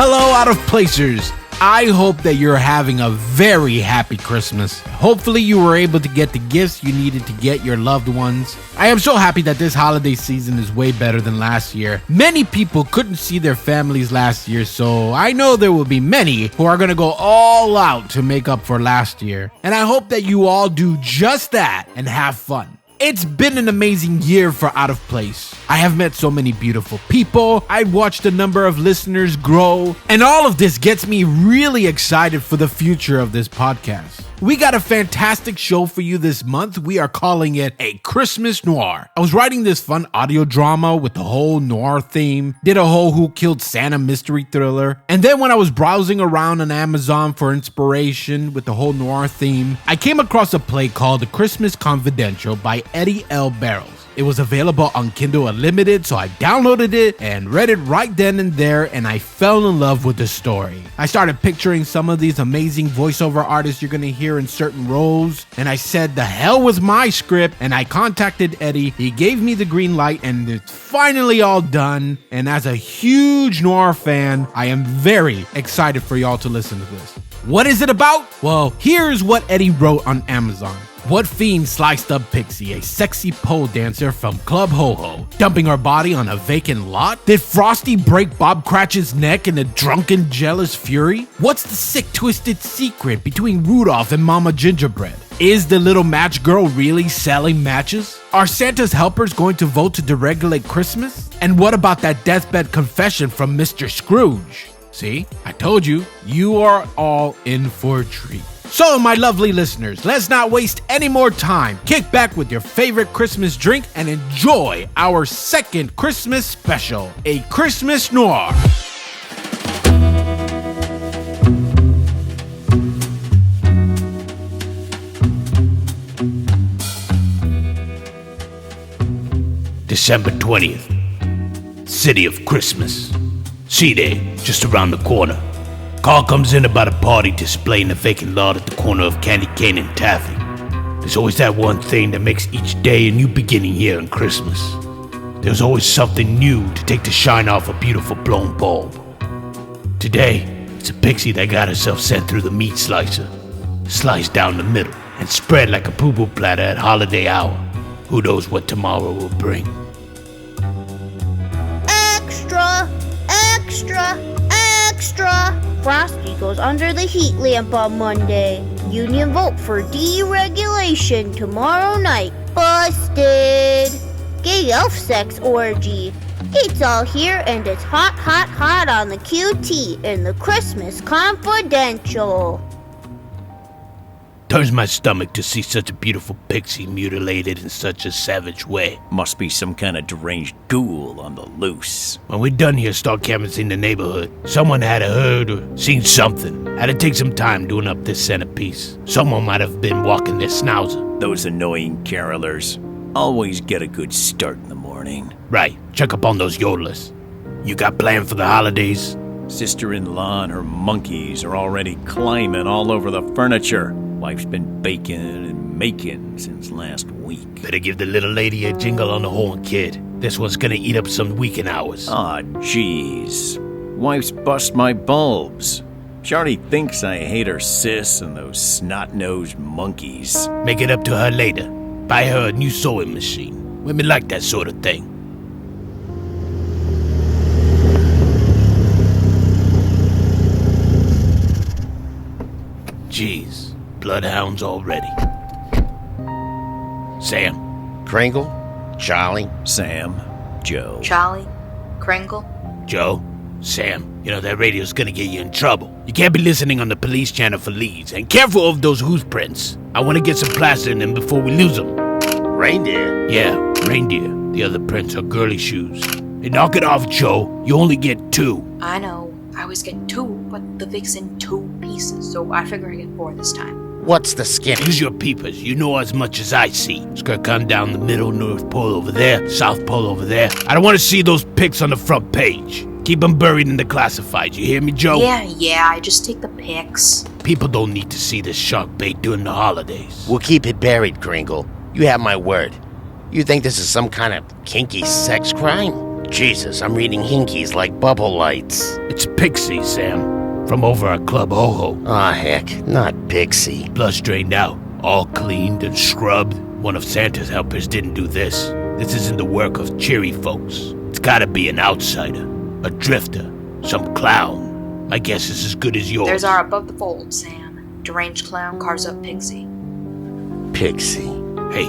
Hello, out of placers. I hope that you're having a very happy Christmas. Hopefully you were able to get the gifts you needed to get your loved ones. I am so happy that this holiday season is way better than last year. Many people couldn't see their families last year, so I know there will be many who are going to go all out to make up for last year. And I hope that you all do just that and have fun. It's been an amazing year for Out of Place. I have met so many beautiful people, I've watched a number of listeners grow, and all of this gets me really excited for the future of this podcast. We got a fantastic show for you this month. We are calling it a Christmas Noir. I was writing this fun audio drama with the whole noir theme, did a whole Who Killed Santa mystery thriller, and then when I was browsing around on Amazon for inspiration with the whole noir theme, I came across a play called The Christmas Confidential by Eddy L. Barrows. It was available on Kindle Unlimited, so I downloaded it and read it right then and there, and I fell in love with the story. I started picturing some of these amazing voiceover artists you're gonna hear in certain roles, and I said the hell with my script, and I contacted Eddy. He gave me the green light, and it's finally all done. And as a huge noir fan, I am very excited for y'all to listen to this. What is it about? Well, here's what Eddy wrote on Amazon. What fiend sliced up Pixie, a sexy pole dancer from Club Ho Ho, dumping her body on a vacant lot? Did Frosty break Bob Cratchit's neck in a drunken, jealous fury? What's the sick, twisted secret between Rudolph and Momma Gingerbread? Is the little match girl really selling matches? Are Santa's helpers going to vote to deregulate Christmas? And what about that deathbed confession from Mr. Scrooge? See, I told you, you are all in for a treat. So, my lovely listeners, let's not waste any more time. Kick back with your favorite Christmas drink and enjoy our second Christmas special, a Christmas Noir. December 20th, City of Christmas. C-Day, just around the corner. Call comes in about a party displaying the vacant lot at the corner of Candy Cane and Taffy. There's always that one thing that makes each day a new beginning here on Christmas. There's always something new to take the shine off a beautiful blown bulb. Today, it's a Pixie that got herself sent through the meat slicer, sliced down the middle, and spread like a poo-poo platter at holiday hour. Who knows what tomorrow will bring? Extra! Extra! Extra! Frosty goes under the heat lamp on Monday. Union vote for deregulation tomorrow night. Busted! Gay elf sex orgy. It's all here and it's hot, hot, hot on the QT in the Christmas Confidential. Turns my stomach to see such a beautiful Pixie mutilated in such a savage way. Must be some kind of deranged ghoul on the loose. When we're done here start canvassing the neighborhood, someone had heard or seen something. Had to take some time doing up this centerpiece. Someone might have been walking their schnauzer. Those annoying carolers always get a good start in the morning. Right, check up on those yodelers. You got planned for the holidays? Sister-in-law and her monkeys are already climbing all over the furniture. Wife's been baking and making since last week. Better give the little lady a jingle on the horn, kid. This one's gonna eat up some weekend hours. Aw, jeez. Wife's bust my bulbs. She already thinks I hate her sis and those snot-nosed monkeys. Make it up to her later. Buy her a new sewing machine. Women like that sort of thing. Jeez. Bloodhounds already. Sam. Kringle, Charlie, Sam, Joe. Charlie, Kringle. Joe, Sam, you know that radio's gonna get you in trouble. You can't be listening on the police channel for leads. And careful of those hoof prints. I want to get some plaster in them before we lose them. Reindeer. Yeah, reindeer. The other prints are girly shoes. Hey, knock it off, Joe. You only get 2. I know. I always get 2, but the Vic's in 2 pieces, so I figure I get 4 this time. What's the skinny? Use your peepers. You know as much as I see. Skirt come down the middle, North Pole over there, South Pole over there. I don't want to see those pics on the front page. Keep them buried in the classifieds. You hear me, Joe? Yeah, I just take the pics. People don't need to see this shark bait during the holidays. We'll keep it buried, Kringle. You have my word. You think this is some kind of kinky sex crime? Jesus, I'm reading hinkies like bubble lights. It's Pixie, Sam, from over at Club Ho-Ho. Aw, heck, not Pixie. Blood strained out, all cleaned and scrubbed. One of Santa's helpers didn't do this. This isn't the work of cheery folks. It's gotta be an outsider, a drifter, some clown. My guess is as good as yours. There's our above the fold, Sam. Deranged clown cars up Pixie. Pixie. Hey,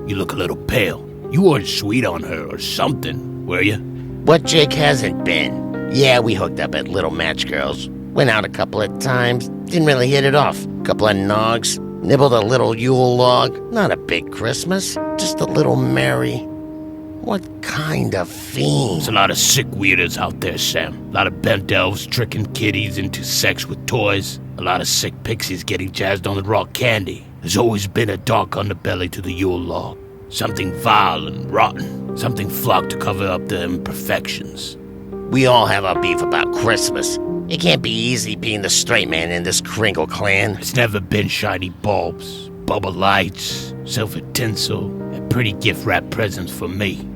you look a little pale. You weren't sweet on her or something, were you? What Jake hasn't been? Yeah, we hooked up at Little Match Girls. Went out a couple of times. Didn't really hit it off. Couple of nogs. Nibbled a little Yule log. Not a big Christmas. Just a little merry. What kind of fiend? There's a lot of sick weirdos out there, Sam. A lot of bent elves tricking kiddies into sex with toys. A lot of sick pixies getting jazzed on the raw candy. There's always been a dark underbelly to the Yule log. Something vile and rotten. Something flocked to cover up the imperfections. We all have our beef about Christmas. It can't be easy being the straight man in this Kringle clan. It's never been shiny bulbs, bubble lights, silver tinsel, and pretty gift-wrapped presents for me.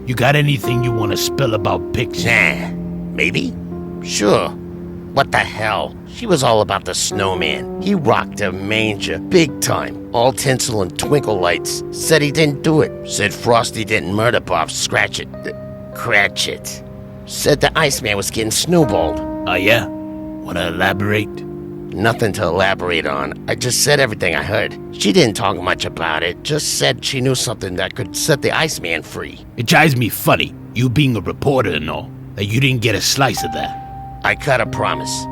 You got anything you want to spill about Pixie? Nah, maybe? Sure. What the hell? She was all about the snowman. He rocked a manger, big time. All tinsel and twinkle lights. Said he didn't do it. Said Frosty didn't murder Bob Cratchit. Said the Iceman was getting snowballed. Oh yeah? Wanna elaborate? Nothing to elaborate on. I just said everything I heard. She didn't talk much about it, just said she knew something that could set the Iceman free. It drives me funny, you being a reporter and all, that you didn't get a slice of that. I cut a promise.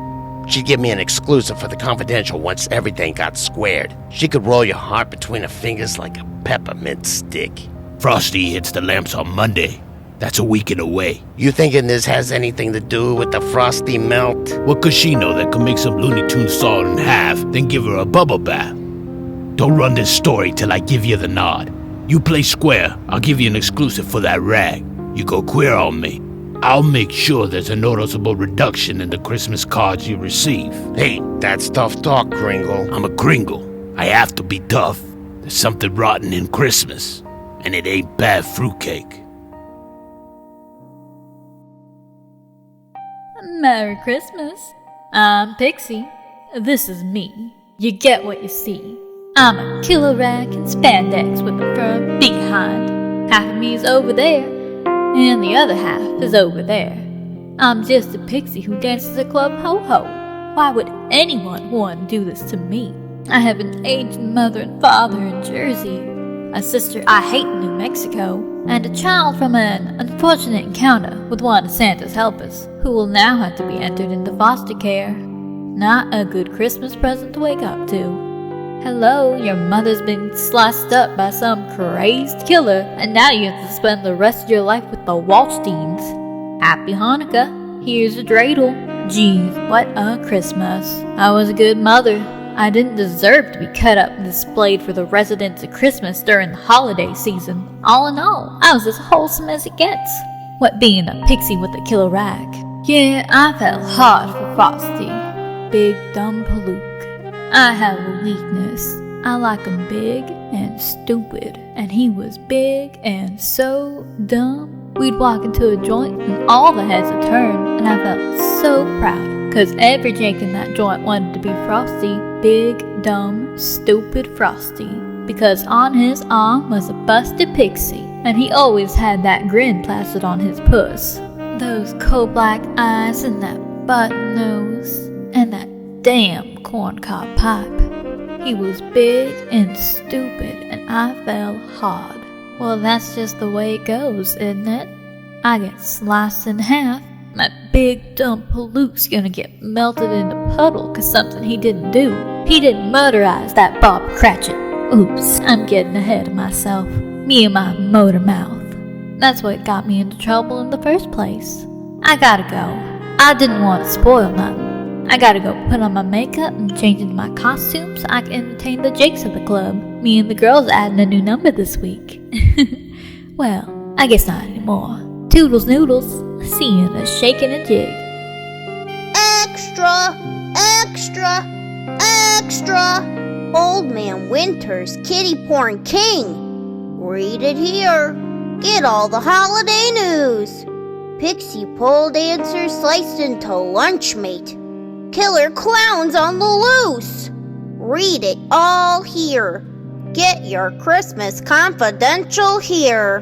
She'd give me an exclusive for the confidential once everything got squared. She could roll your heart between her fingers like a peppermint stick. Frosty hits the lamps on Monday. That's a weekend away. You thinking this has anything to do with the Frosty melt? What could she know that could make some Looney Tunes saw in half, then give her a bubble bath? Don't run this story till I give you the nod. You play square, I'll give you an exclusive for that rag. You go queer on me, I'll make sure there's a noticeable reduction in the Christmas cards you receive. Hey, that's tough talk, Kringle. I'm a Kringle. I have to be tough. There's something rotten in Christmas, and it ain't bad fruitcake. Merry Christmas. I'm Pixie. This is me. You get what you see. I'm a killer rag in spandex with a firm behind. Half of me is over there, and the other half is over there. I'm just a pixie who dances at Club Ho-Ho. Why would anyone want to do this to me? I have an aging mother and father in Jersey, a sister I hate in New Mexico, and a child from an unfortunate encounter with one of Santa's helpers, who will now have to be entered into foster care. Not a good Christmas present to wake up to. Hello, your mother's been sliced up by some crazed killer, and now you have to spend the rest of your life with the Waldsteins. Happy Hanukkah. Here's a dreidel. Geez, what a Christmas. I was a good mother. I didn't deserve to be cut up and displayed for the residents of Christmas during the holiday season. All in all, I was as wholesome as it gets. What being a pixie with a killer rag. Yeah, I fell hard for Frosty. Big dumb Palook. I have a weakness. I like 'em big and stupid, and he was big and so dumb. We'd walk into a joint and all the heads would turn, and I felt so proud, 'cause every Jake in that joint wanted to be Frosty. Big, dumb, stupid Frosty. Because on his arm was a busted pixie, and he always had that grin plastered on his puss. Those coal-black eyes and that button nose, and that damn corncob pipe. He was big and stupid, and I fell hard. Well, that's just the way it goes, isn't it? I get sliced in half. My big dumb Palook's gonna get melted in a puddle 'cause something he didn't do. He didn't murderize that Bob Cratchit. Oops, I'm getting ahead of myself. Me and my motor mouth. That's what got me into trouble in the first place. I gotta go. I didn't want to spoil nothing. I gotta go put on my makeup and change into my costume so I can entertain the Jakes of the club. Me and the girls adding a new number this week. Well, I guess not anymore. Toodles noodles. See you in a shake and a jig. Extra! Extra! Extra! Old Man Winter's kitty porn king. Read it here. Get all the holiday news. Pixie pole dancer sliced into lunch meat. Killer clowns on the loose. Read it all here. Get your Christmas confidential here.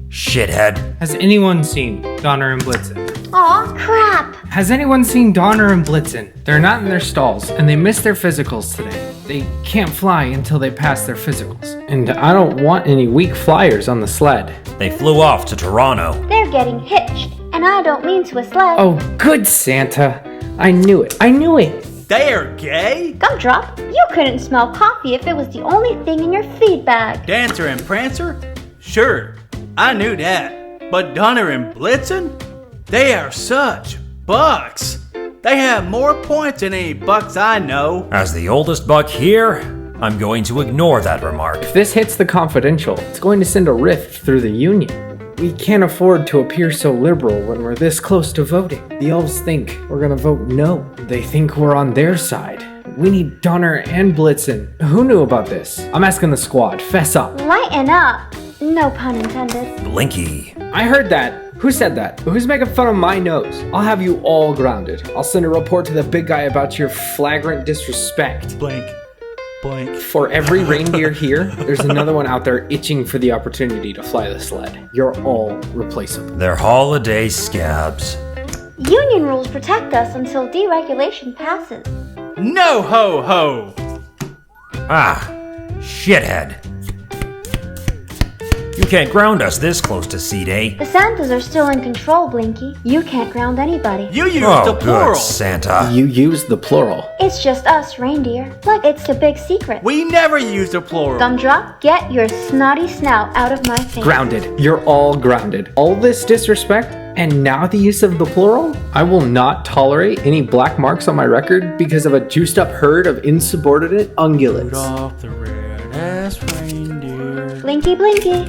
Shithead. Has anyone seen Donner and Blitzen? Aw, crap. Has anyone seen Donner and Blitzen? They're not in their stalls, and they missed their physicals today. They can't fly until they pass their physicals. And I don't want any weak flyers on the sled. They flew off to Toronto. They're getting hitched, and I don't mean to a sled. Oh, good Santa. I knew it. I knew it. They are gay? Gumdrop, you couldn't smell coffee if it was the only thing in your feed bag. Dancer and Prancer? Sure, I knew that. But Donner and Blitzen? They are such bucks. They have more points than any bucks I know. As the oldest buck here, I'm going to ignore that remark. If this hits the confidential, it's going to send a rift through the Union. We can't afford to appear so liberal when we're this close to voting. The elves think we're gonna vote no. They think we're on their side. We need Donner and Blitzen. Who knew about this? I'm asking the squad. Fess up. Lighten up. No pun intended. Blinky. I heard that. Who said that? Who's making fun of my nose? I'll have you all grounded. I'll send a report to the big guy about your flagrant disrespect. Blank. For every reindeer here, there's another one out there itching for the opportunity to fly the sled. You're all replaceable. They're holiday scabs. Union rules protect us until deregulation passes. No ho ho! Ah, shithead. You can't ground us this close to C-Day. The Santas are still in control, Blinky. You can't ground anybody. You used Oh, the plural. good Santa. You used the plural. It's just us, reindeer. Like it's a big secret. We never used the plural. Gumdrop, get your snotty snout out of my face. Grounded. You're all grounded. All this disrespect, and now the use of the plural? I will not tolerate any black marks on my record because of a juiced up herd of insubordinate ungulates. Rudolph the red-ass reindeer. Blinky, Blinky.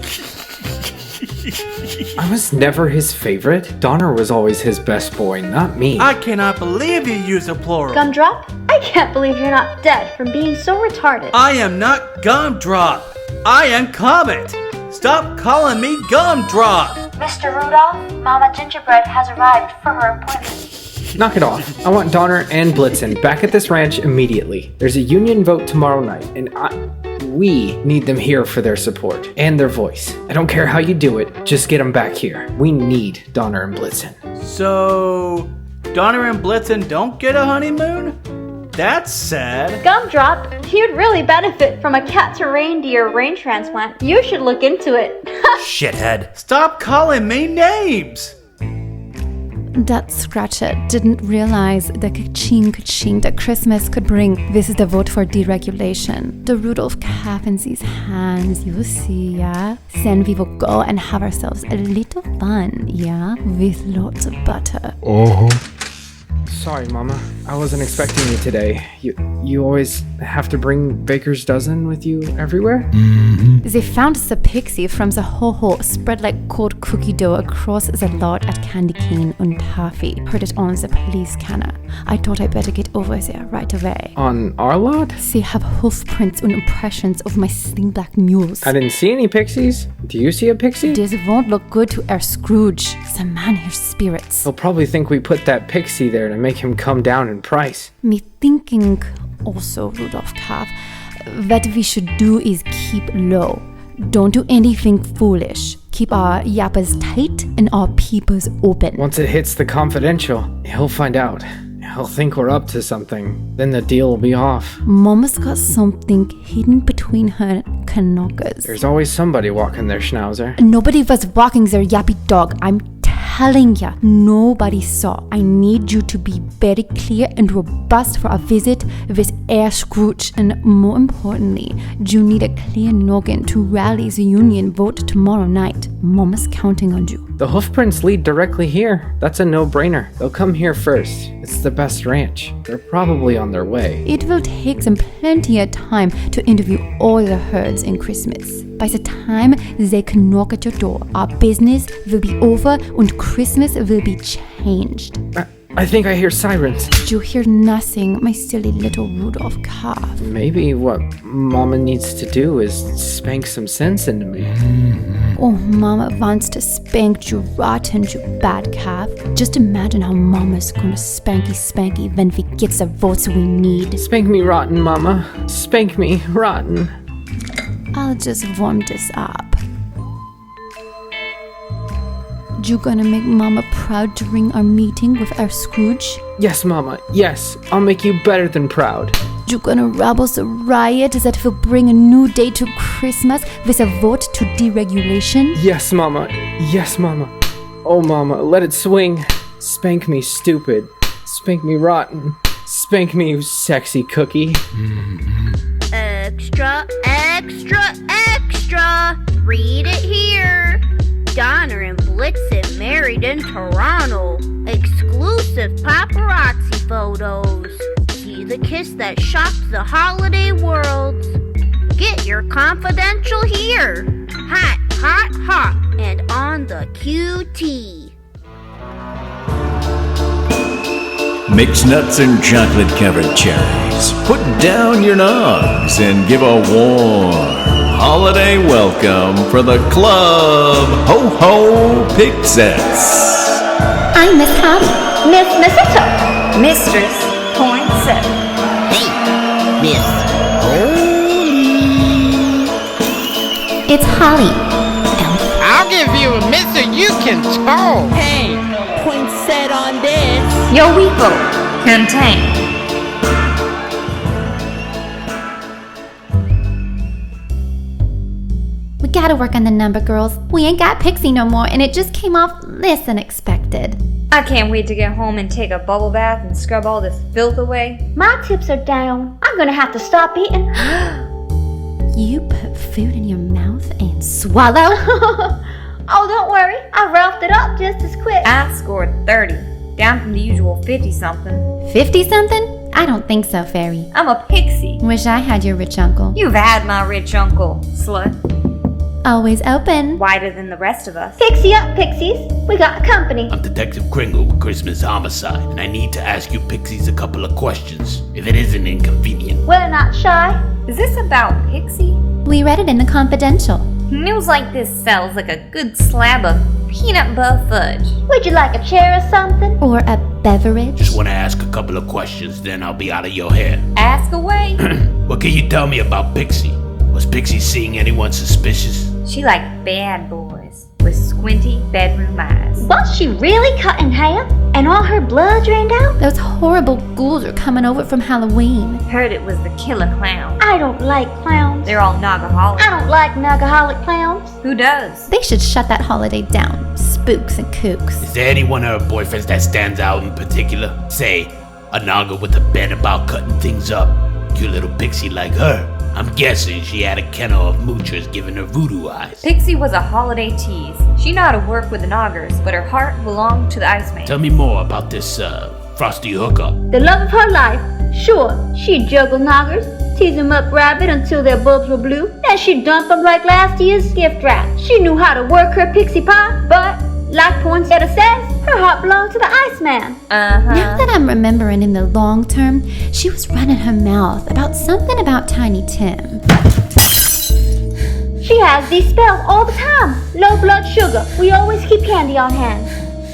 I was never his favorite. Donner was always his best boy, not me. I cannot believe you used the plural. Gumdrop, I can't believe you're not dead from being so retarded. I am not Gumdrop. I am Comet. Stop calling me Gumdrop. Mr. Rudolph, Momma Gingerbread has arrived for her appointment. Knock it off. I want Donner and Blitzen back at this ranch immediately. There's a union vote tomorrow night, and we need them here for their support and their voice. I don't care how you do it, just get them back here. We need Donner and Blitzen. So, Donner and Blitzen don't get a honeymoon? That's sad. Gumdrop, you'd really benefit from a cat-to-reindeer brain transplant. You should look into it. Shithead. Stop calling me names. That Cratchit didn't realize the ka-ching that Christmas could bring. This is the vote for deregulation. The Rudolph calf in these hands, you see, yeah? Then we will go and have ourselves a little fun, yeah? With lots of butter. Sorry, Mama. I wasn't expecting you today. You always have to bring Baker's Dozen with you everywhere? They found the Pixie from the ho-ho spread like cold cookie dough across the lot at Candy Cane and Taffy. Heard it on the police scanner. I thought I'd better get over there right away. On our lot? They have hoof prints and impressions of my slim black mules. I didn't see any pixies. Do you see a pixie? This won't look good to our Scrooge. The man hears spirits. He'll probably think we put that pixie there to make him come down in price. Me thinking also, Rudolph Calf, what we should do is keep low. Don't do anything foolish. Keep our yappers tight and our peepers open. Once it hits the confidential, he'll find out. He'll think we're up to something. Then the deal will be off. Mama's got something hidden between her knockers. There's always somebody walking their schnauzer. Nobody was walking their yappy dog. I'm telling ya, nobody saw. I need you to be very clear and robust for a visit with Air Scrooge. And more importantly, you need a clear noggin to rally the union vote tomorrow night. Mama's counting on you. The hoofprints lead directly here. That's a no-brainer. They'll come here first. It's the best ranch. They're probably on their way. It will take them plenty of time to interview all the herds in Christmas. By the time they can knock at your door, our business will be over and Christmas will be changed. I think I hear sirens. Did you hear nothing, my silly little Rudolph calf? Maybe what Mama needs to do is spank some sense into me. Oh, Mama wants to spank you rotten, you bad calf. Just imagine how Mama's gonna spanky when we get the votes we need. Spank me rotten, Mama. Spank me rotten. I'll just warm this up. You gonna make Mama proud during our meeting with our Scrooge? Yes, Mama. Yes, I'll make you better than proud. You gonna rob us a riot that will bring a new day to Christmas with a vote to deregulation? Yes, Mama. Yes, Mama. Oh, Mama, let it swing. Spank me, stupid. Spank me rotten. Spank me, you sexy cookie. Extra, extra, extra. Read it here. Donner and Blitzen married in Toronto. Exclusive paparazzi photos. See the kiss that shocked the holiday world. Get your confidential here. Hot, hot, hot, and on the QT. Mix nuts and chocolate-covered cherries. Put down your nugs and give a warm holiday welcome for the club. Ho ho Pixets. I'm Miss Holly. Miss Mistletoe. Mistress Poinsettia. Hey, Miss Holy. It's Holly. I'll give you a mister you can tow. Hey, Poinsettia on this. Your weak vote contained. We gotta work on the number, girls. We ain't got Pixie no more, and it just came off less than expected. I can't wait to get home and take a bubble bath and scrub all this filth away. My tips are down. I'm gonna have to stop eating. You put food in your mouth and swallow? Oh, don't worry. I roughed it up just as quick. I scored 30, down from the usual 50-something. 50-something? I don't think so, Fairy. I'm a pixie. Wish I had your rich uncle. You've had my rich uncle, slut. Always open. Wider than the rest of us. Pixie up, Pixies. We got company. I'm Detective Kringle with Christmas Homicide, and I need to ask you Pixies a couple of questions, if it isn't inconvenient. We're not shy. Is this about Pixie? We read it in the confidential. News like this sells like a good slab of peanut butter fudge. Would you like a chair or something? Or a beverage? Just want to ask a couple of questions, then I'll be out of your hair. Ask away. What can you tell me about Pixie? Was Pixie seeing anyone suspicious? She liked bad boys with squinty bedroom eyes. Was she really cut in half? And all her blood drained out? Those horrible ghouls are coming over from Halloween. Heard it was the killer clown. I don't like clowns. They're all nagaholics. I don't like nagaholic clowns. Who does? They should shut that holiday down. Spooks and kooks. Is there anyone of her boyfriends that stands out in particular? Say, a naga with a bent about cutting things up. Cute little Pixie like her. I'm guessing she had a kennel of moochers giving her voodoo eyes. Pixie was a holiday tease. She knew how to work with the Noggers, but her heart belonged to the Iceman. Tell me more about this, Frosty hookup. The love of her life. Sure, she'd juggle Noggers, tease them up rabbit until their bulbs were blue, then she'd dump them like last year's gift wrap. She knew how to work her pixie pie, but, like Poinsettia says, her heart belonged to the Iceman. Now that I'm remembering in the long term, she was running her mouth about something about Tiny Tim. She has these spells all the time. Low blood sugar. We always keep candy on hand.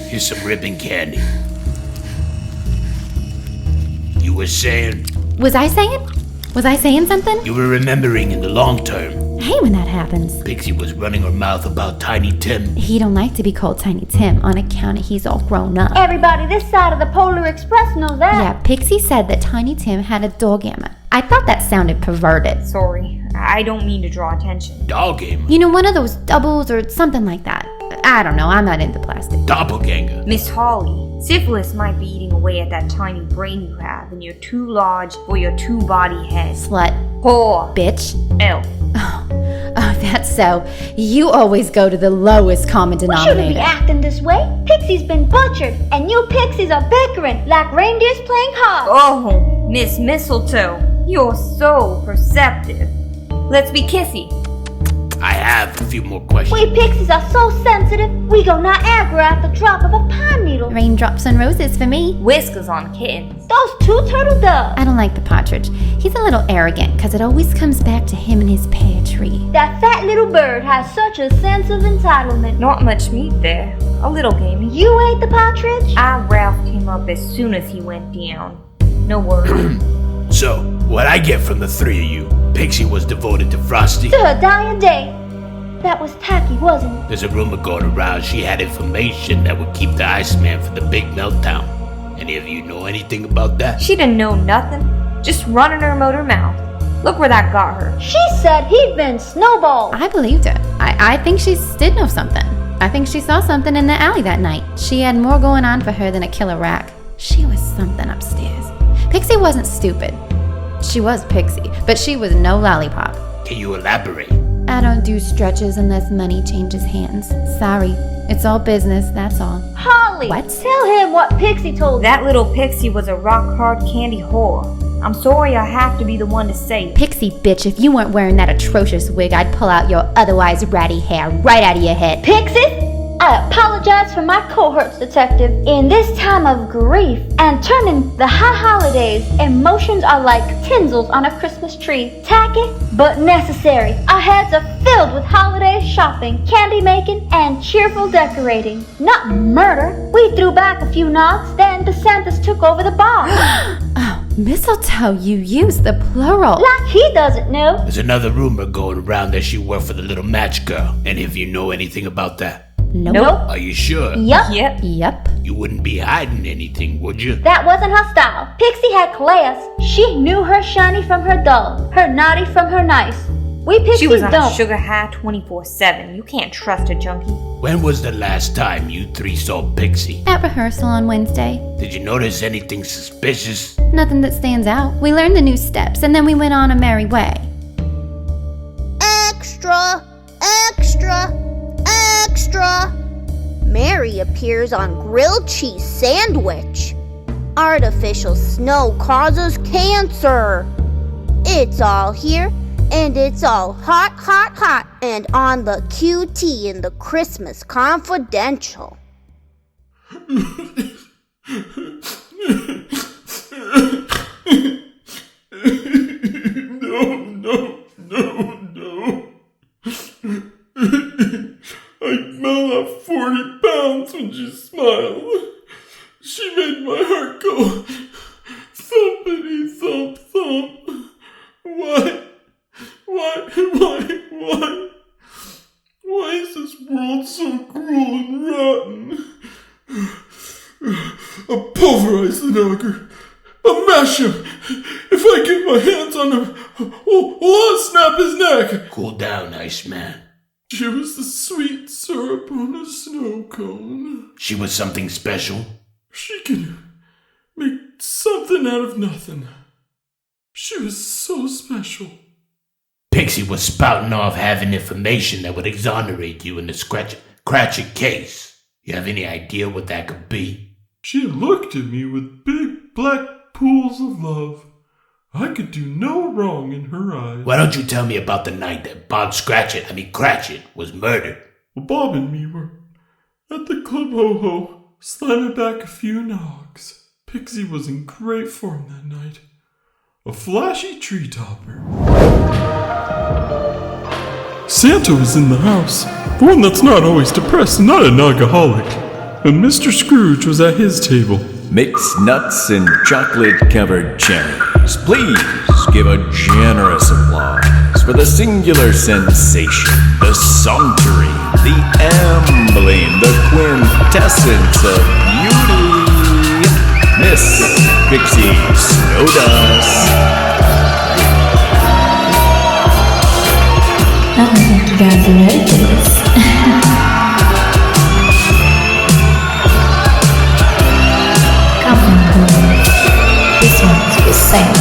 Here's some ribbon candy. You were saying? Was I saying something? You were remembering in the long term. I hate when that happens. Pixie was running her mouth about Tiny Tim. He don't like to be called Tiny Tim on account of he's all grown up. Everybody this side of the Polar Express knows that. Yeah, Pixie said that Tiny Tim had a doorgamma. I thought that sounded perverted. Sorry, I don't mean to draw attention. Doorgamma? You know, one of those doubles or something like that. I don't know, I'm not into plastic. Doppelganger. Miss Holly, syphilis might be eating away at that tiny brain you have, and you're too large for your two-body head. Slut. Whore. Bitch. Elf. Oh, that's so. You always go to the lowest common denominator. We shouldn't be acting this way. Pixie's been butchered, and you pixies are bickering like reindeers playing cards. Oh, Miss Mistletoe, you're so perceptive. Let's be kissy. I have a few more questions. We pixies are so sensitive, we go Niagara at the drop of a pine needle. Raindrops on roses for me. Whiskers on kittens. Those 2 turtle doves. I don't like the partridge. He's a little arrogant because it always comes back to him and his pear tree. That fat little bird has such a sense of entitlement. Not much meat there. A little gamey. You ate the partridge? I Ralphed him up as soon as he went down. No worries. So, what I get from the three of you, Pixie was devoted to Frosty. To her dying day. That was tacky, wasn't it? There's a rumor going around she had information that would keep the Iceman from the big meltdown. Any of you know anything about that? She didn't know nothing. Just running her motor mouth. Look where that got her. She said he'd been snowballed. I believed her. I think she did know something. I think she saw something in the alley that night. She had more going on for her than a killer rack. She was something upstairs. Pixie wasn't stupid. She was Pixie, but she was no lollipop. Can you elaborate? I don't do stretches unless money changes hands. Sorry. It's all business, that's all. Holly! What? Tell him what Pixie told you. That little Pixie was a rock-hard candy whore. I'm sorry I have to be the one to say it. Pixie bitch, if you weren't wearing that atrocious wig, I'd pull out your otherwise ratty hair right out of your head. Pixie? I apologize for my cohorts, detective. In this time of grief and turning the high holidays, emotions are like tinsels on a Christmas tree. Tacky, but necessary. Our heads are filled with holiday shopping, candy making, and cheerful decorating. Not murder. We threw back a few knocks, then the Santas took over the bar. Oh, mistletoe, you used the plural. Like he doesn't know. There's another rumor going around that she worked for the little match girl. Any of you know anything about that? Nope. Are you sure? Yup. Yep. You wouldn't be hiding anything, would you? That wasn't her style. Pixie had class. She knew her shiny from her dull, her naughty from her nice. We pixies She was on don't. a sugar high 24/7. You can't trust a junkie. When was the last time you three saw Pixie? At rehearsal on Wednesday. Did you notice anything suspicious? Nothing that stands out. We learned the new steps and then we went on a merry way. Extra, extra, extra. Mary appears on grilled cheese sandwich. Artificial snow causes cancer. It's all here, and it's all hot, hot, hot, and on the QT in the Christmas Confidential. No. I fell off 40 pounds when she smiled. She made my heart go thumpity thump thump. Why is this world so cruel and rotten? I'll pulverize the nugger. I'll mash him. If I get my hands on him, I'll snap his neck. Cool down, Iceman. She was the sweet syrup on a snow cone. She was something special? She can make something out of nothing. She was so special. Pixie was spouting off having information that would exonerate you in the Cratchit case. You have any idea what that could be? She looked at me with big black pools of love. I could do no wrong in her eyes. Why don't you tell me about the night that Bob Cratchit was murdered? Well, Bob and me were at the Club Ho-Ho, slamming back a few nogs. Pixie was in great form that night. A flashy tree topper. Santa was in the house, the one that's not always depressed and not a nogaholic. And Mr. Scrooge was at his table. Mixed nuts and chocolate-covered cherries. Please give a generous applause for the singular sensation, the sauntery, the ambling, the quintessence of beauty, Miss Pixie Snowdust. I don't think you guys are ready for this. Come on, girls. This one's for Sam.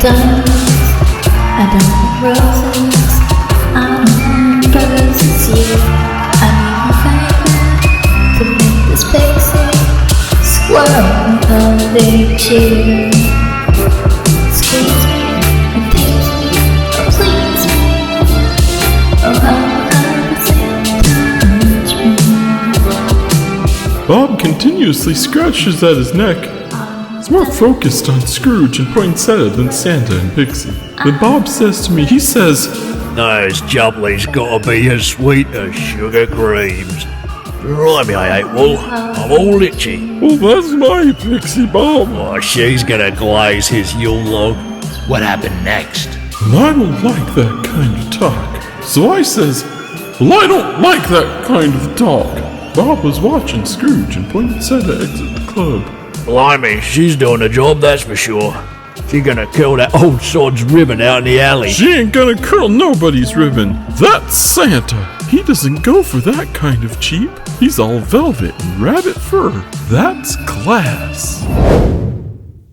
does. I don't want roses, I don't want birds this year. I need a favorite to make this Pixie squirrel with holiday cheer. Squeeze me and tease me, oh please me, oh how Bob continuously scratches at his neck. He's more focused on Scrooge and Poinsettia than Santa and Pixie. Then Bob says to me, he says, Those jubblies gotta be as sweet as sugar creams. Blimey, I ain't wool. I'm all itchy. Well, that's my Pixie, Bob. Oh, she's gonna glaze his Yule log. What happened next? And I don't like that kind of talk. So I says, well, I don't like that kind of talk. Bob was watching Scrooge and Poinsettia exit the club. Blimey, she's doing the job, that's for sure. She's gonna curl that old sod's ribbon out in the alley. She ain't gonna curl nobody's ribbon. That's Santa. He doesn't go for that kind of cheap. He's all velvet and rabbit fur. That's class.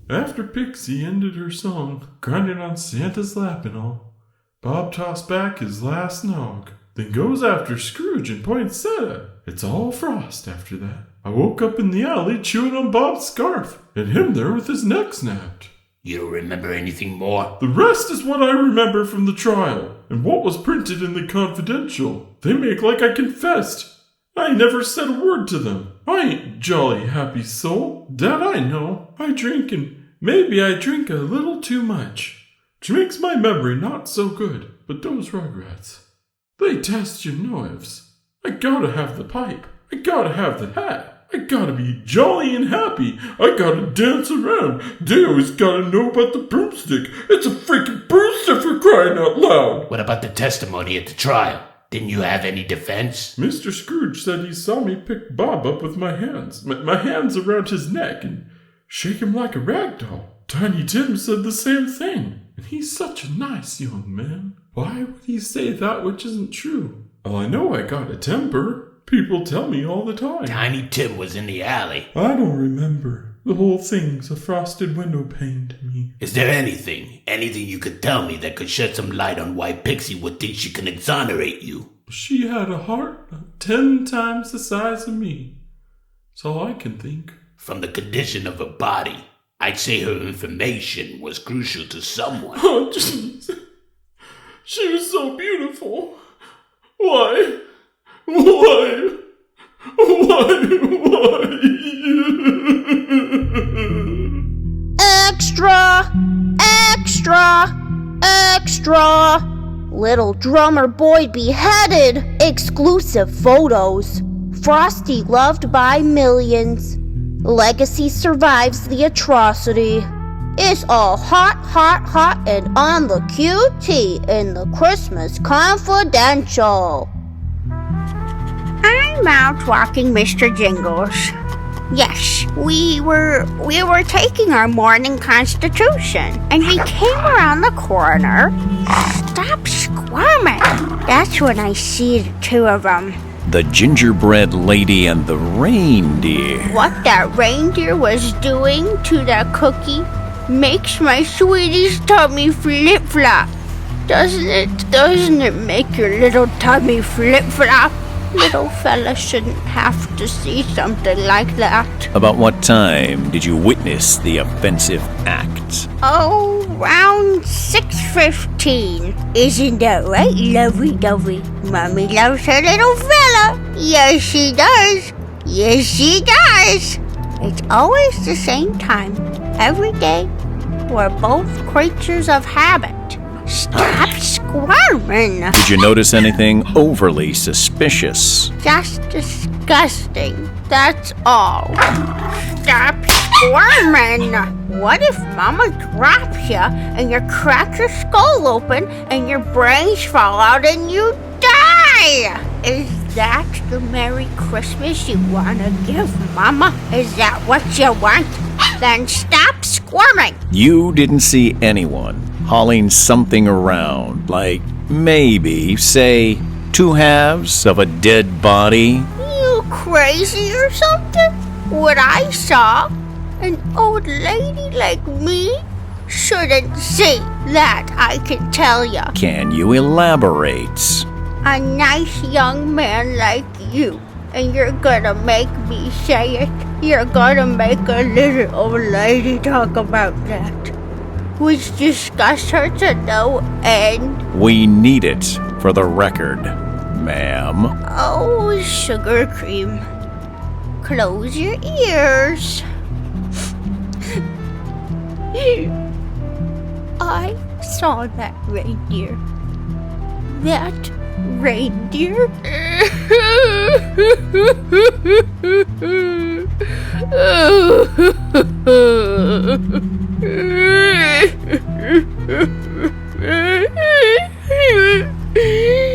After Pixie ended her song, grinding on Santa's lap and all, Bob tossed back his last nog, then goes after Scrooge and Poinsettia. It's all frost after that. I woke up in the alley chewing on Bob's scarf, and him there with his neck snapped. You don't remember anything more? The rest is what I remember from the trial, and what was printed in the confidential. They make like I confessed. I never said a word to them. I ain't jolly happy soul. That I know. I drink, and maybe I drink a little too much, which makes my memory not so good. But those regrets, they test your nerves. I gotta have the pipe. I gotta have the hat. I gotta be jolly and happy. I gotta dance around. They always gotta know about the broomstick. It's a freaking broomstick for crying out loud. What about the testimony at the trial? Didn't you have any defense? Mr. Scrooge said he saw me pick Bob up with my hands. My hands around his neck and shake him like a rag doll. Tiny Tim said the same thing. And he's such a nice young man. Why would he say that which isn't true? Well, I know I got a temper. People tell me all the time. Tiny Tim was in the alley. I don't remember. The whole thing's a frosted window pane to me. Is there anything you could tell me that could shed some light on why Pixie would think she can exonerate you? She had a heart 10 times the size of me. That's all I can think. From the condition of her body, I'd say her information was crucial to someone. Oh, jeez. She was so beautiful. Why? Extra! Extra! Extra! Little drummer boy beheaded! Exclusive photos. Frosty loved by millions. Legacy survives the atrocity. It's all hot, hot, hot and on the QT in the Christmas Confidential. I'm out walking Mr. Jingles. Yes, we were taking our morning constitution, and we came around the corner. Stop squirming. That's when I see the two of them. The gingerbread lady and the reindeer. What that reindeer was doing to that cookie makes my sweetie's tummy flip-flop. Doesn't it make your little tummy flip-flop? Little fella shouldn't have to see something like that. About what time did you witness the offensive act? Oh, around 6:15. Isn't that right, lovey-dovey? Mommy loves her little fella. Yes, she does. Yes, she does. It's always the same time. Every day. We're both creatures of habit. Stop squirming. Did you notice anything overly suspicious? Just disgusting. That's all. Stop squirming. What if Mama drops you and you crack your skull open and your brains fall out and you die? Is that the Merry Christmas you want to give Mama? Is that what you want? Then stop squirming. You didn't see anyone hauling something around, like maybe, say, 2 halves of a dead body? You crazy or something? What I saw, an old lady like me shouldn't say that, I can tell ya. Can you elaborate? A nice young man like you, and you're gonna make me say it. You're gonna make a little old lady talk about that. Which disgusts her to no end. We need it for the record, ma'am. Oh, sugar cream. Close your ears. I saw that reindeer. That reindeer?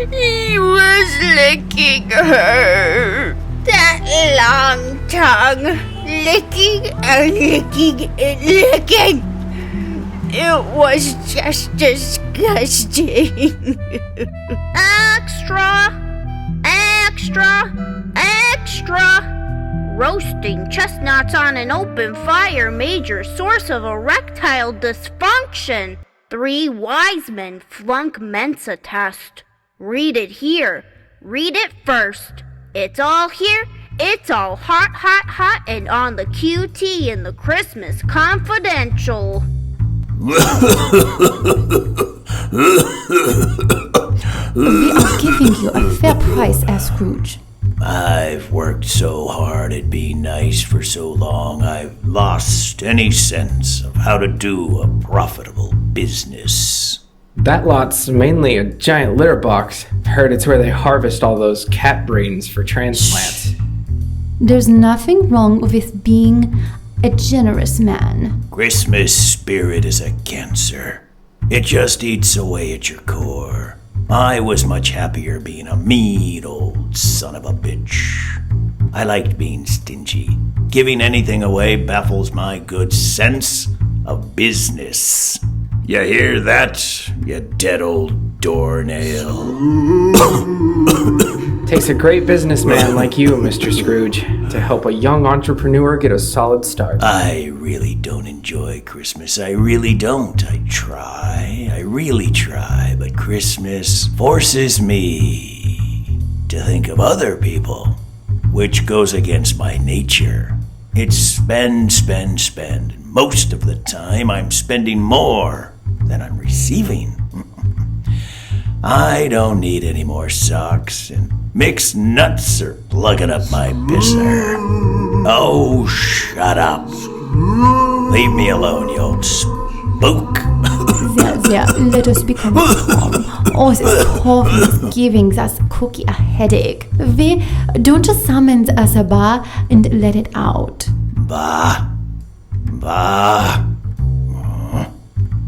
He was licking her. That long tongue. Licking and licking and licking. It was just disgusting. Extra! Extra! Extra! Roasting chestnuts on an open fire, major source of erectile dysfunction. 3 wise men flunk Mensa test. Read it here. Read it first. It's all here. It's all hot, hot, hot, and on the QT in the Christmas Confidential. We are giving you a fair price as Scrooge. I've worked so hard at being nice for so long, I've lost any sense of how to do a profitable business. That lot's mainly a giant litter box. Heard it's where they harvest all those cat brains for transplants. There's nothing wrong with being a generous man. Christmas spirit is a cancer. It just eats away at your core. I was much happier being a mean old son of a bitch. I liked being stingy. Giving anything away baffles my good sense of business. You hear that, you dead old doornail? Takes a great businessman like you, Mr. Scrooge, to help a young entrepreneur get a solid start. I really don't enjoy Christmas. I really don't. I really try, but Christmas forces me to think of other people, which goes against my nature. It's spend, spend, spend. And most of the time, I'm spending more than I'm receiving. I don't need any more socks, and mixed nuts are plugging up my pisser. Oh, shut up. Leave me alone, you old spook. There, let us become calm. Oh, this coffee is giving us cookie a headache. Don't just summon us a bar and let it out. Bah.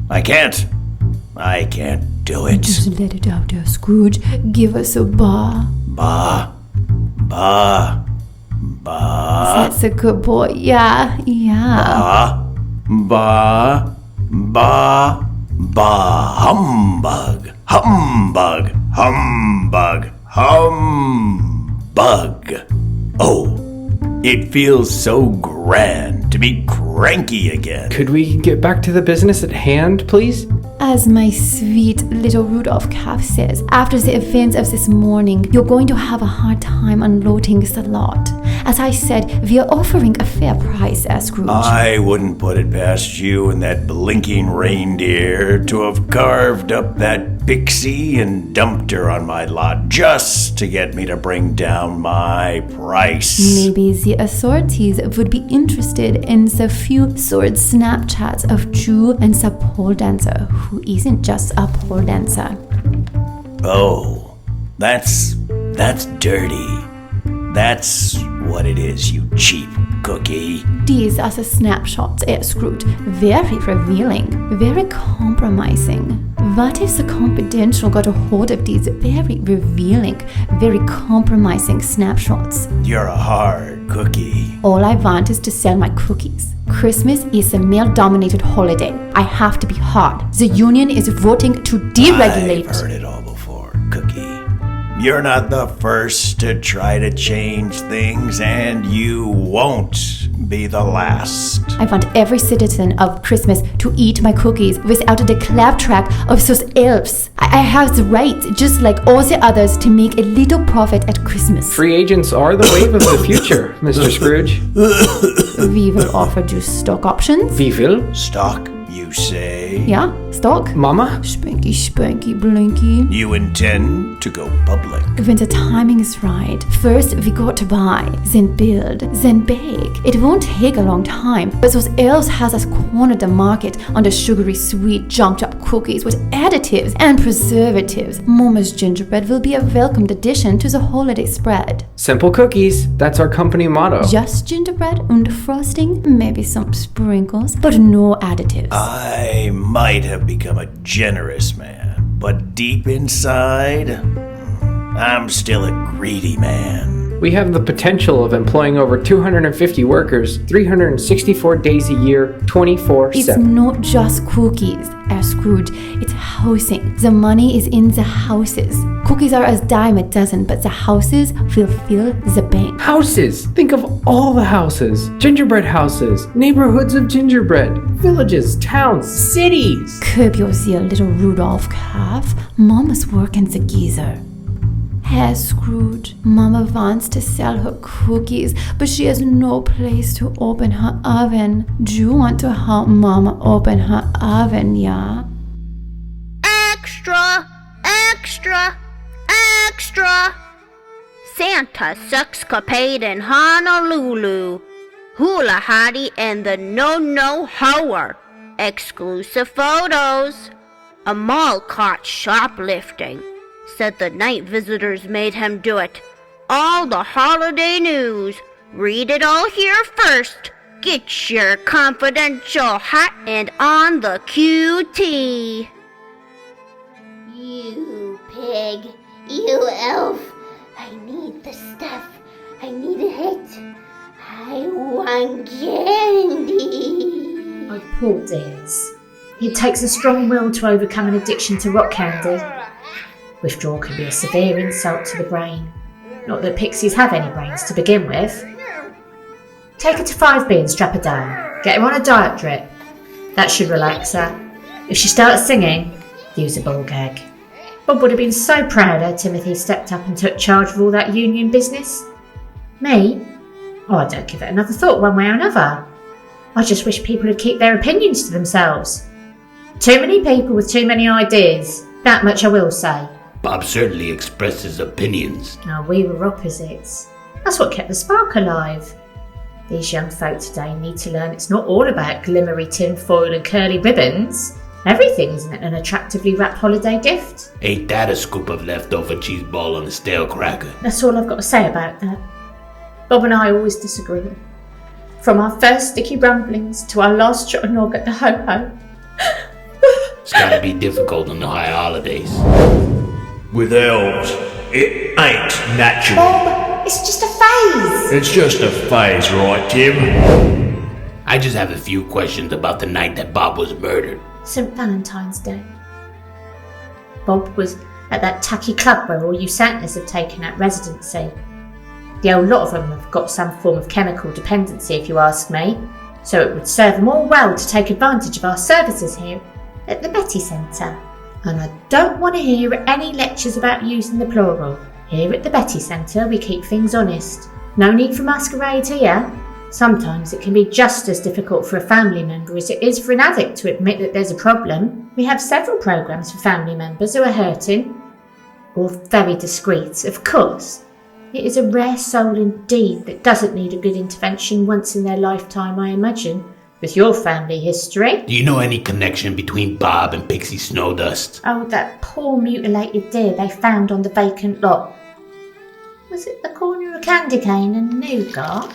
I can't do it. Just let it out there, Scrooge. Give us a bar. Bah. That's a good boy. Yeah. Bah. Humbug. Oh, it feels so grand to be cranky again. Could we get back to the business at hand, please? As my sweet little Rudolph calf says, after the events of this morning, you're going to have a hard time unloading the lot. As I said, we are offering a fair price as Scrooge. I wouldn't put it past you and that blinking reindeer to have carved up that Pixie and dumped her on my lot just to get me to bring down my price. Maybe the authorities would be interested in the few sword Snapchats of Jew and the pole dancer who isn't just a pole dancer. Oh, that's dirty. That's what it is, you cheap cookie. These are the snapshots, Scrooge. Very revealing, very compromising. What if the Confidential got a hold of these very revealing, very compromising snapshots? You're a hard cookie. All I want is to sell my cookies. Christmas is a male-dominated holiday. I have to be hard. The union is voting to deregulate. I've heard it all before, cookie. You're not the first to try to change things, and you won't be the last. I want every citizen of Christmas to eat my cookies without the claptrap of those elves. I have the right, just like all the others, to make a little profit at Christmas. Free agents are the wave of the future, Mr. Scrooge. We will offer you stock options. We will? Stock, you say? Yeah, stock. Mama? Spanky, spanky, blinky. You intend to go public? When the timing is right, first we got to buy, then build, then bake. It won't take a long time, but those elves has us cornered the market on the sugary, sweet, junked up cookies with additives and preservatives. Momma's gingerbread will be a welcomed addition to the holiday spread. Simple cookies. That's our company motto. Just gingerbread and frosting, maybe some sprinkles, but no additives. I might have become a generous man, but deep inside, I'm still a greedy man. We have the potential of employing over 250 workers 364 days a year, 24/7. It's not just cookies, Scrooge. It's housing. The money is in the houses. Cookies are a dime a dozen, but the houses will fill the bank. Houses! Think of all the houses. Gingerbread houses, neighborhoods of gingerbread, villages, towns, cities. Curb your zeal, little Rudolph calf. Mama's working the geezer. Herr Scrooge, Mama wants to sell her cookies, but she has no place to open her oven. Do you want to help Mama open her oven, yeah? Extra! Extra! Extra! Santa sexcapade in Honolulu. Hula Hottie and the No Hoer. Exclusive photos. A mall caught shoplifting. Said the night visitors made him do it. All the holiday news. Read it all here first. Get your confidential hot and on the QT. You pig. You elf. I need the stuff. I need a hit. I want candy. Oh, poor dears. It takes a strong will to overcome an addiction to rock candy. Withdrawal can be a severe insult to the brain. Not that pixies have any brains to begin with. Take her to 5B and strap her down. Get her on a diet drip. That should relax her. If she starts singing, use a ball gag. Bob would have been so proud her Timothy stepped up and took charge of all that union business. Me? Oh, I don't give it another thought one way or another. I just wish people would keep their opinions to themselves. Too many people with too many ideas. That much I will say. Bob certainly expressed his opinions. No, we were opposites. That's what kept the spark alive. These young folk today need to learn it's not all about glimmery tin foil and curly ribbons. Everything isn't an attractively wrapped holiday gift. Ain't that a scoop of leftover cheese ball on a stale cracker? That's all I've got to say about that. Bob and I always disagree. From our first sticky rumblings to our last shot of nog at the ho-ho. It's gotta be difficult on the high holidays. With elves, it ain't natural. Bob, it's just a phase. It's just a phase, right, Tim? I just have a few questions about the night that Bob was murdered. St. Valentine's Day. Bob was at that tacky club where all you Santas have taken out residency. The old lot of them have got some form of chemical dependency, if you ask me, so it would serve them all well to take advantage of our services here at the Betty Centre. And I don't want to hear any lectures about using the plural. Here at the Betty Centre we keep things honest. No need for masquerade here. Sometimes it can be just as difficult for a family member as it is for an addict to admit that there's a problem. We have several programmes for family members who are hurting. All very discreet, of course. It is a rare soul indeed that doesn't need a good intervention once in their lifetime, I imagine. With your family history. Do you know any connection between Bob and Pixie Snowdust? Oh, that poor mutilated deer they found on the vacant lot. Was it the corner of candy cane and nougat?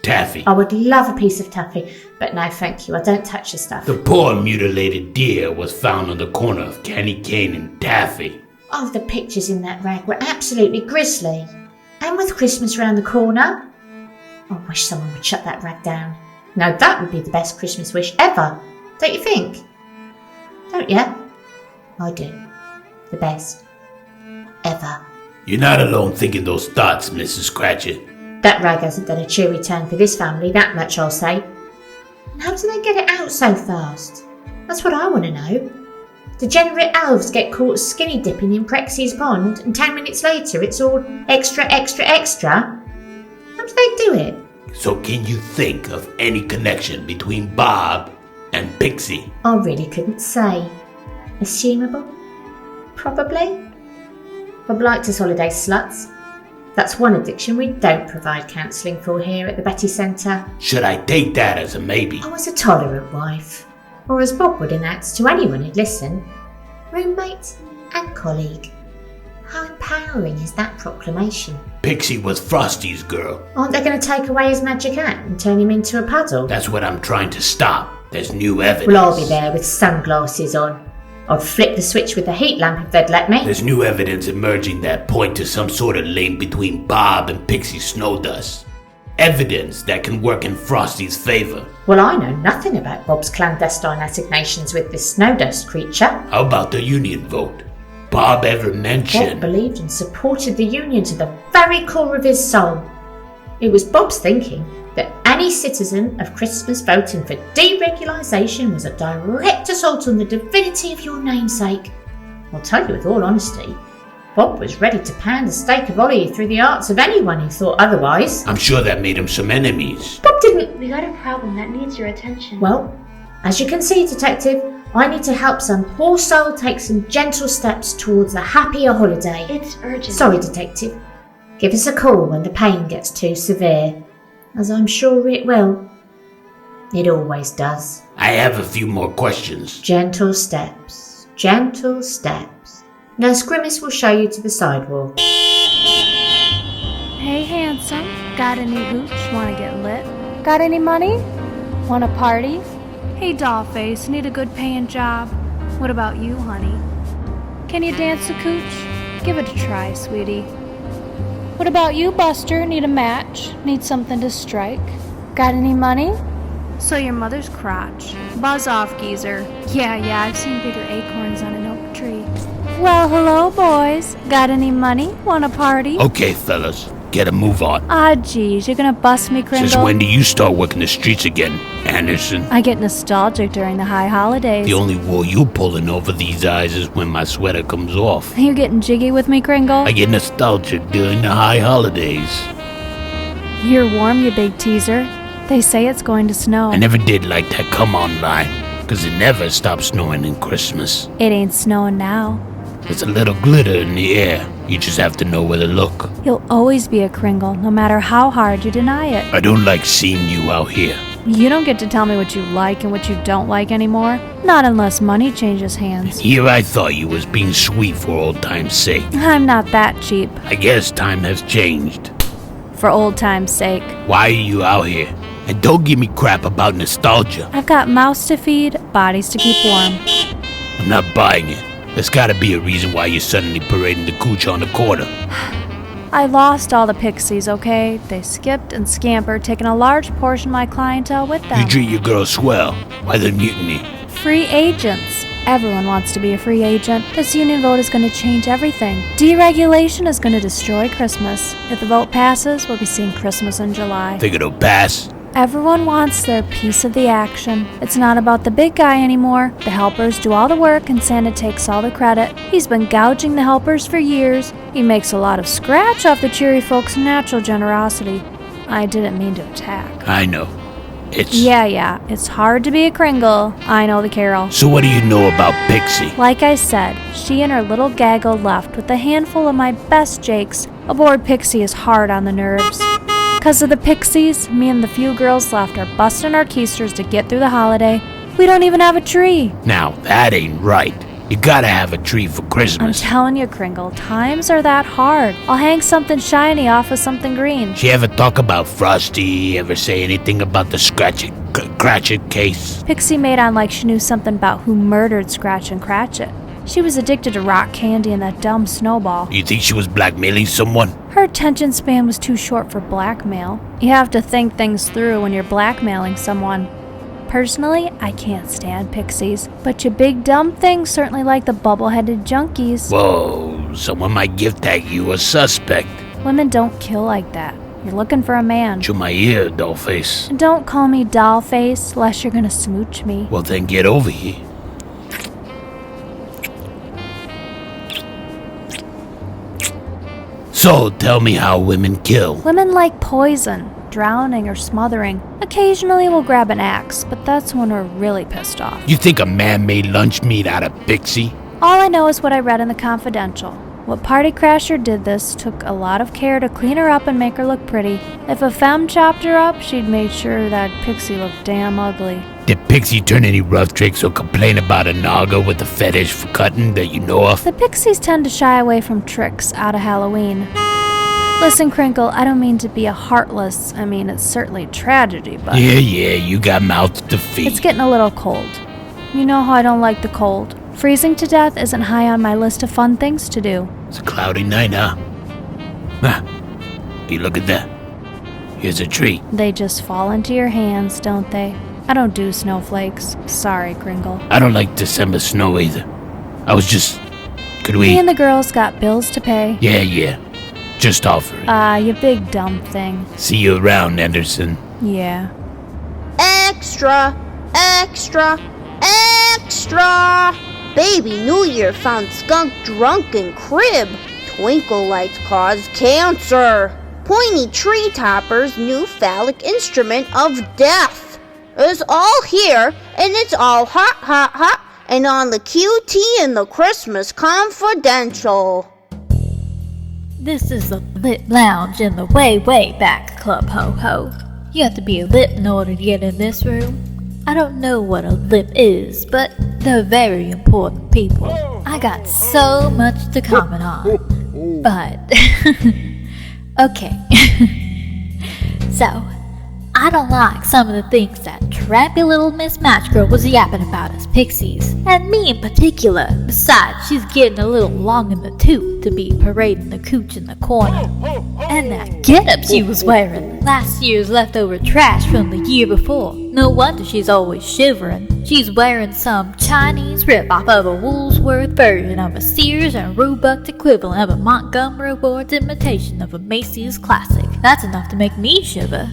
Taffy. I would love a piece of taffy, but no thank you, I don't touch the stuff. The poor mutilated deer was found on the corner of candy cane and taffy. Oh, the pictures in that rag were absolutely grisly. And with Christmas round the corner. I wish someone would shut that rag down. Now that would be the best Christmas wish ever, don't you think? Don't you? I do. The best. Ever. You're not alone thinking those thoughts, Mrs. Cratchit. That rag hasn't done a cheery turn for this family, that much I'll say. And how do they get it out so fast? That's what I want to know. Degenerate elves get caught skinny dipping in Prexy's pond, and 10 minutes later it's all extra, extra, extra. How do they do it? So can you think of any connection between Bob and Pixie? I really couldn't say. Assumable? Probably. Bob liked his holiday sluts. That's one addiction we don't provide counselling for here at the Betty Centre. Should I take that as a maybe? I was a tolerant wife. Or as Bob would announce to anyone who'd listen, roommate and colleague. How empowering is that proclamation? Pixie was Frosty's girl. Aren't they going to take away his magic hat and turn him into a puddle? That's what I'm trying to stop. There's new evidence. Well, I'll be there with sunglasses on. I'd flip the switch with the heat lamp if they'd let me. There's new evidence emerging that point to some sort of link between Bob and Pixie Snowdust. Evidence that can work in Frosty's favor. Well, I know nothing about Bob's clandestine assignations with this Snowdust creature. How about the union vote? Bob ever mentioned... Bob believed and supported the union to the very core of his soul. It was Bob's thinking that any citizen of Christmas voting for deregulation was a direct assault on the divinity of your namesake. I'll tell you with all honesty, Bob was ready to pound a steak of Ollie through the hearts of anyone who thought otherwise. I'm sure that made him some enemies. Bob didn't... We got a problem that needs your attention. Well, as you can see, Detective, I need to help some poor soul take some gentle steps towards a happier holiday. It's urgent. Sorry, Detective. Give us a call when the pain gets too severe, as I'm sure it will. It always does. I have a few more questions. Gentle steps. Gentle steps. Nurse Grimace will show you to the sidewalk. Hey, handsome. Got any hooch? Wanna get lit? Got any money? Wanna party? Hey, dollface. Need a good paying job. What about you, honey? Can you dance the cooch? Give it a try, sweetie. What about you, Buster? Need a match? Need something to strike? Got any money? So your mother's crotch. Buzz off, geezer. Yeah, I've seen bigger acorns on an oak tree. Well, hello, boys. Got any money? Want a party? Okay, fellas. Get a move on. Ah, geez, you're gonna bust me, Kringle? Since when do you start working the streets again, Anderson? I get nostalgic during the high holidays. The only wool you pulling over these eyes is when my sweater comes off. You getting jiggy with me, Kringle? I get nostalgic during the high holidays. You're warm, you big teaser. They say it's going to snow. I never did like that come on line, 'cause it never stops snowing in Christmas. It ain't snowing now. There's a little glitter in the air. You just have to know where to look. You'll always be a Kringle, no matter how hard you deny it. I don't like seeing you out here. You don't get to tell me what you like and what you don't like anymore. Not unless money changes hands. Here I thought you was being sweet for old time's sake. I'm not that cheap. I guess time has changed. For old time's sake. Why are you out here? And don't give me crap about nostalgia. I've got mouths to feed, bodies to keep warm. I'm not buying it. There's gotta be a reason why you're suddenly parading the cooch on the corner. I lost all the pixies, okay? They skipped and scampered, taking a large portion of my clientele with them. You treat your girl swell. Why the mutiny? Free agents. Everyone wants to be a free agent. This union vote is going to change everything. Deregulation is going to destroy Christmas. If the vote passes, we'll be seeing Christmas in July. Think it'll pass? Everyone wants their piece of the action. It's not about the big guy anymore. The helpers do all the work and Santa takes all the credit. He's been gouging the helpers for years. He makes a lot of scratch off the cheery folks' natural generosity. I didn't mean to attack. I know. It's... Yeah, it's hard to be a Kringle. I know the carol. So what do you know about Pixie? Like I said, she and her little gaggle left with a handful of my best jakes. Aboard Pixie is hard on the nerves. 'Cause of the pixies, me and the few girls left are busting our keisters to get through the holiday. We don't even have a tree. Now, that ain't right. You gotta have a tree for I'm Christmas. telling you, Kringle, times are that hard. I'll hang something shiny off of something green. She ever talk about Frosty? Ever say anything about the Cratchit case? Pixie made on like she knew something about who murdered Scratch and Cratchit. She was addicted to rock candy and that dumb snowball. You think she was blackmailing someone? Her attention span was too short for blackmail. You have to think things through when you're blackmailing someone. Personally, I can't stand pixies, but you big dumb things certainly like the bubble-headed junkies. Whoa, someone might gift tag you a suspect. Women don't kill like that. You're looking for a man. To my ear, dollface. And don't call me dollface unless you're gonna smooch me. Well, then get over here. So, tell me how women kill. Women like poison, drowning or smothering. Occasionally we'll grab an axe, but that's when we're really pissed off. You think a man made lunch meat out of Pixie? All I know is what I read in the confidential. What party crasher did this took a lot of care to clean her up and make her look pretty. If a femme chopped her up, she'd make sure that Pixie looked damn ugly. Did Pixie turn any rough tricks or complain about a naga with a fetish for cutting that you know of? The Pixies tend to shy away from tricks out of Halloween. Listen, Kringle, I don't mean to be a heartless. I mean, it's certainly tragedy, but... Yeah, you got mouths to feed. It's getting a little cold. You know how I don't like the cold. Freezing to death isn't high on my list of fun things to do. It's a cloudy night, huh? You look at that. Here's a treat. They just fall into your hands, don't they? I don't do snowflakes. Sorry, Kringle. I don't like December snow either. I was just... Could we... Me and the girls got bills to pay. Yeah. Just offering. You big dumb thing. See you around, Anderson. Yeah. Extra! Extra! Extra! Baby New Year found skunk drunken crib. Twinkle lights cause cancer. Pointy tree topper's new phallic instrument of death. It's all here, and it's all hot, and on the QT in the Christmas Confidential. This is the Lit Lounge in the way back club, ho-ho. You have to be a lip in order to get in this room. I don't know what a lip is, but they're very important people. I got so much to comment on. But, okay. So, I don't like some of the things that trappy little Miss Match Girl was yapping about us Pixies. And me in particular. Besides, she's getting a little long in the tooth to be parading the cooch in the corner. And that getup she was wearing. Last year's leftover trash from the year before. No wonder she's always shivering. She's wearing some Chinese rip-off of a Woolworth version of a Sears and Roebuck equivalent of a Montgomery Ward's imitation of a Macy's classic. That's enough to make me shiver.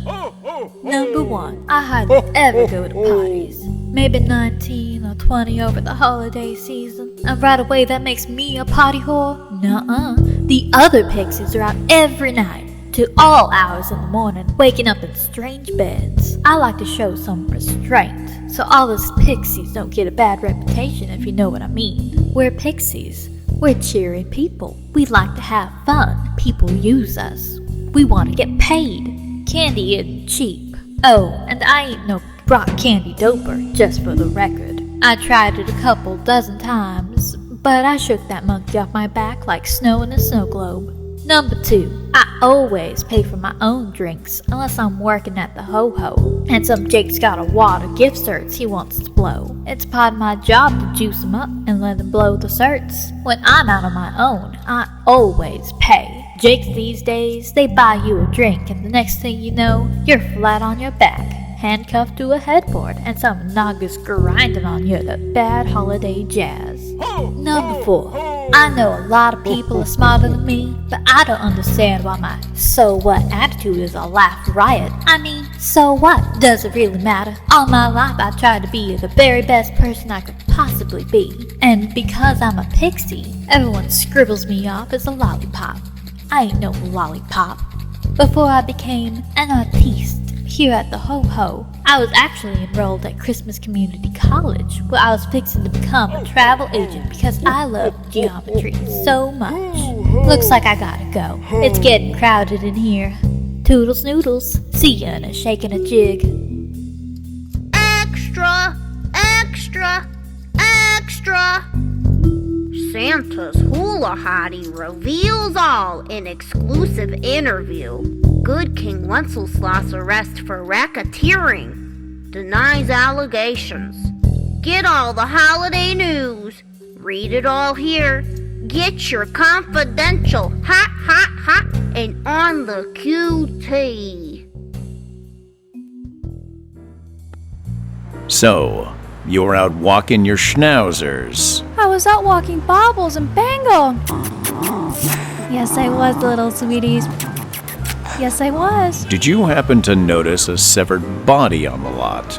Number 1, I hardly ever go to parties. Maybe 19 or 20 over the holiday season. And right away that makes me a party whore? Nuh-uh. The other Pixies are out every night, to all hours in the morning, waking up in strange beds. I like to show some restraint, so all us Pixies don't get a bad reputation, if you know what I mean. We're Pixies. We're cheery people. We like to have fun. People use us. We want to get paid. Candy isn't cheap. Oh, and I ain't no rock candy doper, just for the record. I tried it a couple dozen times, but I shook that monkey off my back like snow in a snow globe. Number 2, I always pay for my own drinks, unless I'm working at the ho-ho, and some Jake's got a wad of gift certs he wants to blow. It's part of my job to juice him up and let him blow the certs. When I'm out on my own, I always pay. Jakes these days, they buy you a drink, and the next thing you know, you're flat on your back, handcuffed to a headboard, and some naga's grinding on you to bad holiday jazz. Number 4, I know a lot of people are smarter than me, but I don't understand why my so what attitude is a laugh riot. I mean, so what? Does it really matter? All my life I tried to be the very best person I could possibly be, and because I'm a pixie, everyone scribbles me off as a lollipop. I ain't no lollipop. Before I became an artiste here at the Ho-Ho, I was actually enrolled at Christmas Community College, where I was fixing to become a travel agent because I love geometry so much. Looks like I gotta go. It's getting crowded in here. Toodles noodles. See ya in a shake and a jig. Extra! Extra! Extra! Santa's hula hottie reveals all in exclusive interview. Good King Wenceslas arrest for racketeering. Denies allegations. Get all the holiday news. Read it all here. Get your confidential hot and on the QT. So, you were out walking your schnauzers. I was out walking Bobbles and Bangle. Yes, I was, little sweeties. Yes, I was. Did you happen to notice a severed body on the lot?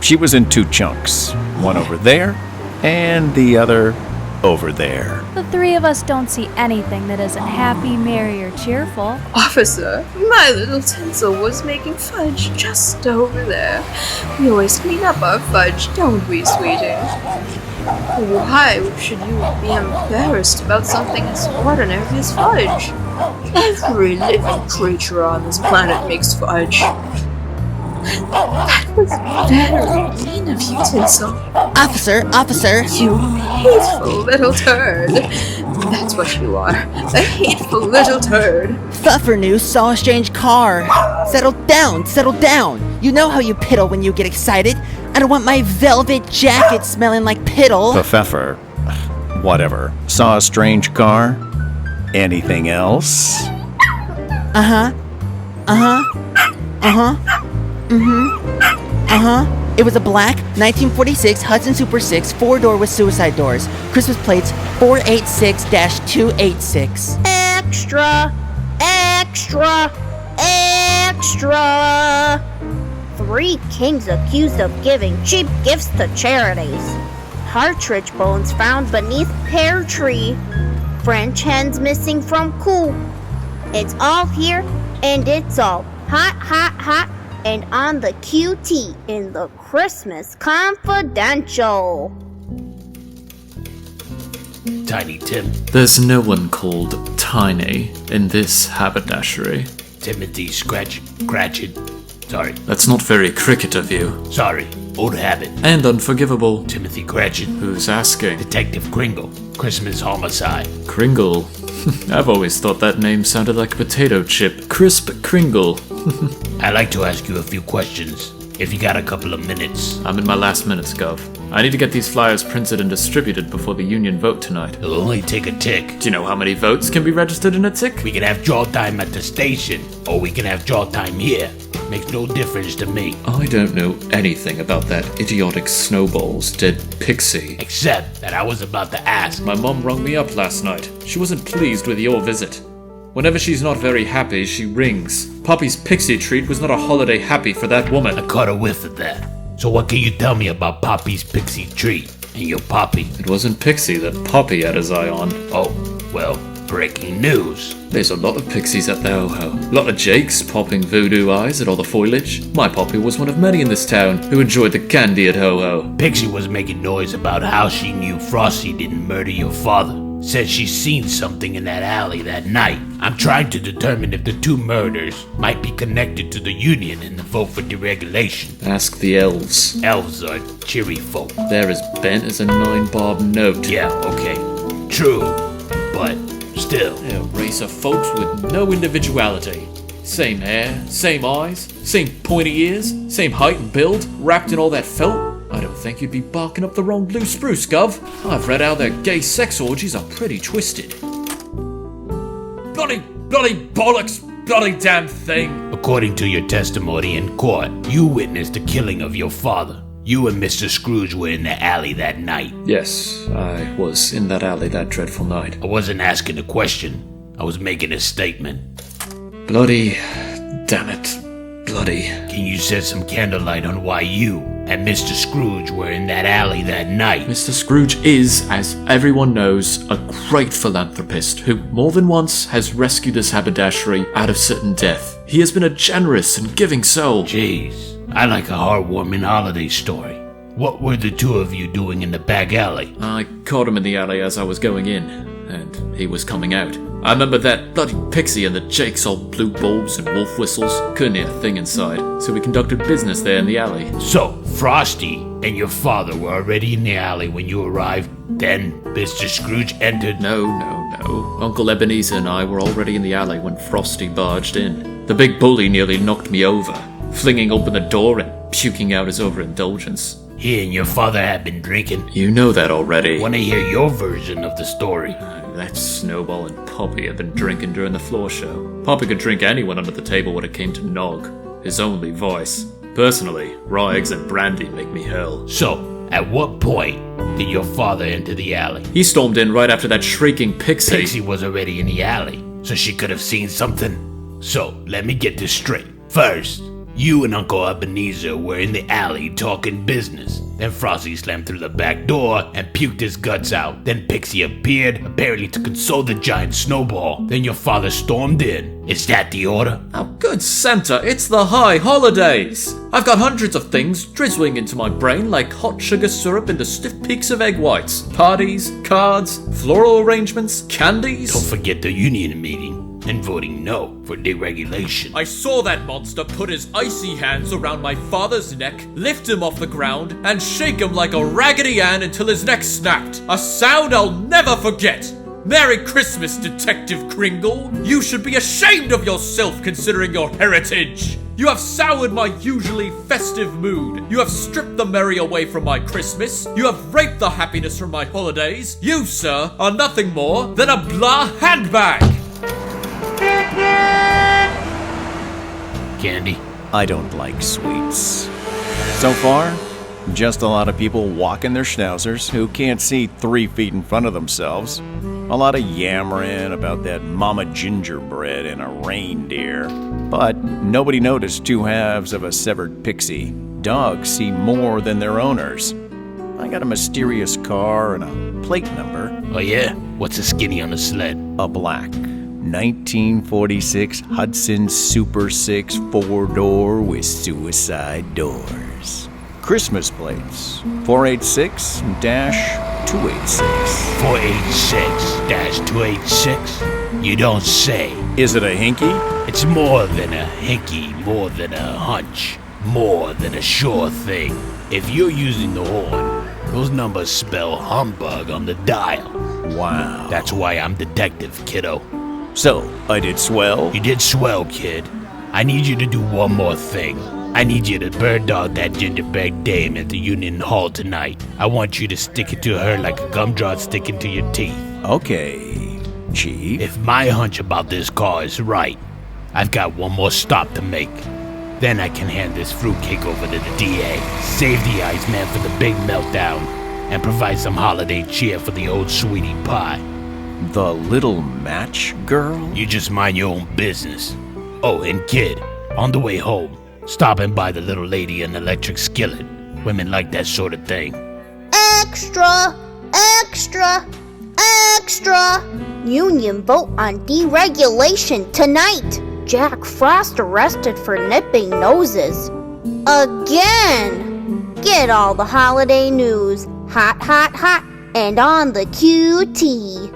She was in two chunks, one over there and the other over there. The three of us don't see anything that isn't happy, merry, or cheerful. Officer, my little tinsel was making fudge just over there. We always clean up our fudge, don't we, sweetie? Why should you be embarrassed about something as ordinary as fudge? Every living creature on this planet makes fudge. That was very mean of you, Tinsel. Officer! You hateful little turd. That's what you are. A hateful little turd. Fluffernew saw a strange car. Settle down. You know how you piddle when you get excited. I don't want my velvet jacket smelling like piddle. The Pfeffer. Whatever. Saw a strange car? Anything else? It was a black 1946 Hudson Super 6 4-door with suicide doors. Christmas plates 486-286. Extra! Extra! Extra! 3 kings accused of giving cheap gifts to charities. Partridge bones found beneath pear tree. French hens missing from coop. It's all here, and it's all hot, hot, hot, and on the QT in the Christmas Confidential. Tiny Tim. There's no one called Tiny in this haberdashery. Timothy Cratchit. Sorry. That's not very cricket of you. Sorry. Old habit. And unforgivable. Timothy Cratchit. Who's asking? Detective Kringle. Christmas homicide. Kringle? I've always thought that name sounded like a potato chip. Crisp Kringle. I'd like to ask you a few questions, if you got a couple of minutes. I'm in my last minutes, Gov. I need to get these flyers printed and distributed before the union vote tonight. It'll only take a tick. Do you know how many votes can be registered in a tick? We can have draw time at the station, or we can have draw time here. Makes no difference to me. I don't know anything about that idiotic snowball's dead Pixie. Except that I was about to ask. My mom rung me up last night. She wasn't pleased with your visit. Whenever she's not very happy, she rings. Poppy's Pixie treat was not a holiday happy for that woman. I caught a whiff of that. So what can you tell me about Poppy's Pixie treat and your Poppy? It wasn't Pixie that Poppy had his eye on. Oh, well, breaking news. There's a lot of Pixies at the ho-ho. A lot of Jakes popping voodoo eyes at all the foliage. My Poppy was one of many in this town who enjoyed the candy at ho-ho. Pixie was making noise about how she knew Frosty didn't murder your father. Said she's seen something in that alley that night. I'm trying to determine if the two murders might be connected to the union and the vote for deregulation. Ask the elves. Elves are cheery folk. They're as bent as a 9-bob note. Yeah, okay. True. But still. They're a race of folks with no individuality. Same hair, same eyes, same pointy ears, same height and build, wrapped in all that felt. I don't think you'd be barking up the wrong blue spruce, Gov. I've read how their gay sex orgies are pretty twisted. Bloody bollocks, bloody damn thing. According to your testimony in court, you witnessed the killing of your father. You and Mr. Scrooge were in the alley that night. Yes, I was in that alley that dreadful night. I wasn't asking a question. I was making a statement. Bloody damn it. Bloody. Can you shed some candlelight on why you and Mr. Scrooge were in that alley that night? Mr. Scrooge is, as everyone knows, a great philanthropist who more than once has rescued this haberdashery out of certain death. He has been a generous and giving soul. Jeez, I like a heartwarming holiday story. What were the two of you doing in the back alley? I caught him in the alley as I was going in, and he was coming out. I remember that bloody Pixie and the Jakes all blew bulbs and wolf whistles. Couldn't hear a thing inside, so we conducted business there in the alley. So, Frosty and your father were already in the alley when you arrived, then Mr. Scrooge entered? No. Uncle Ebenezer and I were already in the alley when Frosty barged in. The big bully nearly knocked me over, flinging open the door and puking out his overindulgence. He and your father had been drinking? You know that already. Want to hear your version of the story? That Snowball and Poppy have been drinking during the floor show. Poppy could drink anyone under the table when it came to Nog, his only voice. Personally, raw eggs and brandy make me hell. So, at what point did your father enter the alley? He stormed in right after that shrieking Pixie. Pixie was already in the alley, so she could have seen something. So, let me get this straight. First, you and Uncle Ebenezer were in the alley talking business. Then Frosty slammed through the back door and puked his guts out. Then Pixie appeared, apparently to console the giant snowball. Then your father stormed in. Is that the order? Oh, good Santa, it's the high holidays. I've got hundreds of things drizzling into my brain like hot sugar syrup into stiff peaks of egg whites. Parties, cards, floral arrangements, candies. Don't forget the union meeting and voting no for deregulation. I saw that monster put his icy hands around my father's neck, lift him off the ground, and shake him like a Raggedy Ann until his neck snapped. A sound I'll never forget. Merry Christmas, Detective Kringle. You should be ashamed of yourself considering your heritage. You have soured my usually festive mood. You have stripped the merry away from my Christmas. You have raped the happiness from my holidays. You, sir, are nothing more than a blah handbag. Candy? I don't like sweets. So far, just a lot of people walking their schnauzers who can't see 3 feet in front of themselves. A lot of yammering about that Momma Gingerbread and a reindeer. But nobody noticed 2 halves of a severed Pixie. Dogs see more than their owners. I got a mysterious car and a plate number. Oh yeah? What's the skinny on the sled? A black 1946 Hudson Super 6 4-door with suicide doors. Christmas plates 486-286. 486-286? You don't say. Is it a hinky? It's more than a hinky, more than a hunch, more than a sure thing. If you're using the horn, those numbers spell humbug on the dial. Wow. That's why I'm detective, kiddo. So, I did swell? You did swell, kid. I need you to do one more thing. I need you to bird dog that gingerbread dame at the Union Hall tonight. I want you to stick it to her like a gumdrop sticking to your teeth. Okay, Chief. If my hunch about this car is right, I've got one more stop to make. Then I can hand this fruitcake over to the DA, save the Iceman for the big meltdown, and provide some holiday cheer for the old sweetie pie. The little match girl? You just mind your own business. Oh, and kid, on the way home, stopping by the little lady in the electric skillet. Women like that sort of thing. Extra! Extra! Extra! Union vote on deregulation tonight! Jack Frost arrested for nipping noses. Again! Get all the holiday news, hot, hot, hot, and on the QT.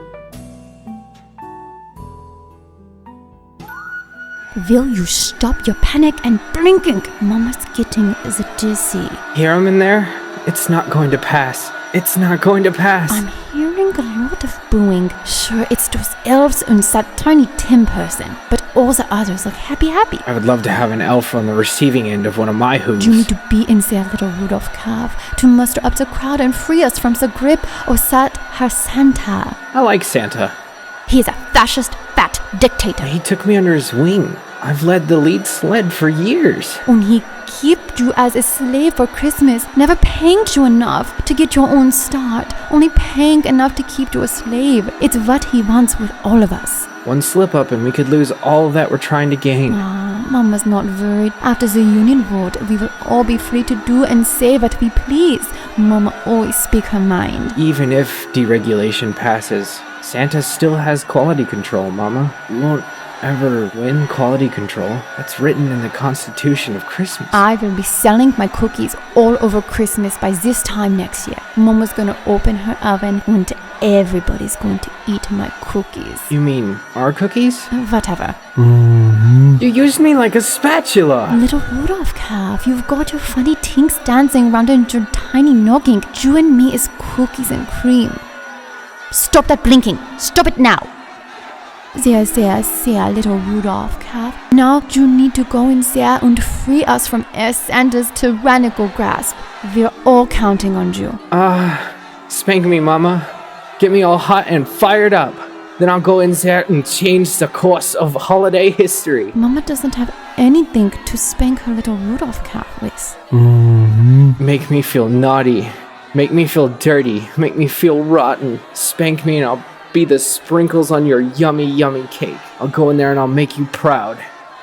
Will you stop your panic and blinking? Mama's getting the dizzy. Hear him in there? It's not going to pass. It's not going to pass. I'm hearing a lot of booing. Sure, it's those elves and that tiny Tim person, but all the others look happy. I would love to have an elf on the receiving end of one of my hooves. You need to be in their little Rudolph cave to muster up the crowd and free us from the grip of that Herr Santa. I like Santa. He is a fascist, fat dictator. He took me under his wing. I've led the lead sled for years. And he kept you as a slave for Christmas, never paying you enough to get your own start, only paying enough to keep you a slave. It's what he wants with all of us. One slip up and we could lose all that we're trying to gain. Mama's not worried. After the union vote, we will all be free to do and say what we please. Mama always speaks her mind. Even if deregulation passes, Santa still has quality control, Mama. We won't ever win quality control. That's written in the Constitution of Christmas. I will be selling my cookies all over Christmas by this time next year. Mama's gonna open her oven and everybody's going to eat my cookies. You mean our cookies? Whatever. You used me like a spatula. Little Rudolph calf, you've got your funny tinks dancing around in your tiny noggin. You and me is cookies and cream. Stop that blinking. Stop it now. There, little Rudolph calf. Now you need to go in there and free us from Herr Santa's tyrannical grasp. We're all counting on you. Spank me, Mama. Get me all hot and fired up. Then I'll go in there and change the course of holiday history. Mama doesn't have anything to spank her little Rudolph calf with. Make me feel naughty. Make me feel dirty. Make me feel rotten. Spank me and I'll be the sprinkles on your yummy, yummy cake. I'll go in there and I'll make you proud.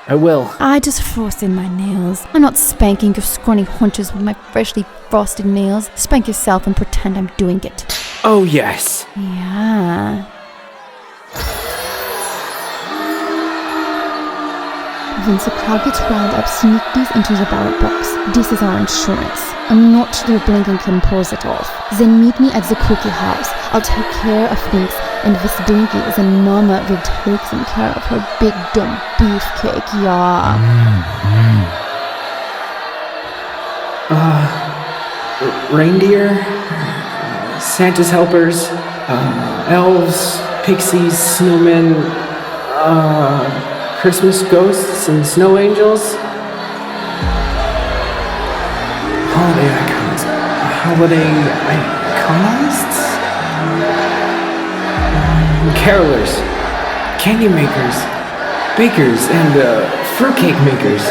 I will. I just frosted my nails. I'm not spanking your scrawny haunches with my freshly frosted nails. Spank yourself and pretend I'm doing it. Oh, yes. Yeah. Once a crowd gets riled up, sneak these into the ballot box. This is our insurance. I'm not your blinking can pulls it off. Then meet me at the cookie house. I'll take care of things, and this dinky, then Mama will take some care of her big dumb beefcake, yeah. Reindeer, Santa's helpers, elves, pixies, snowmen, Christmas ghosts and snow angels. Holiday icons. Holiday iconists? Carolers, candy makers, bakers, and fruitcake makers.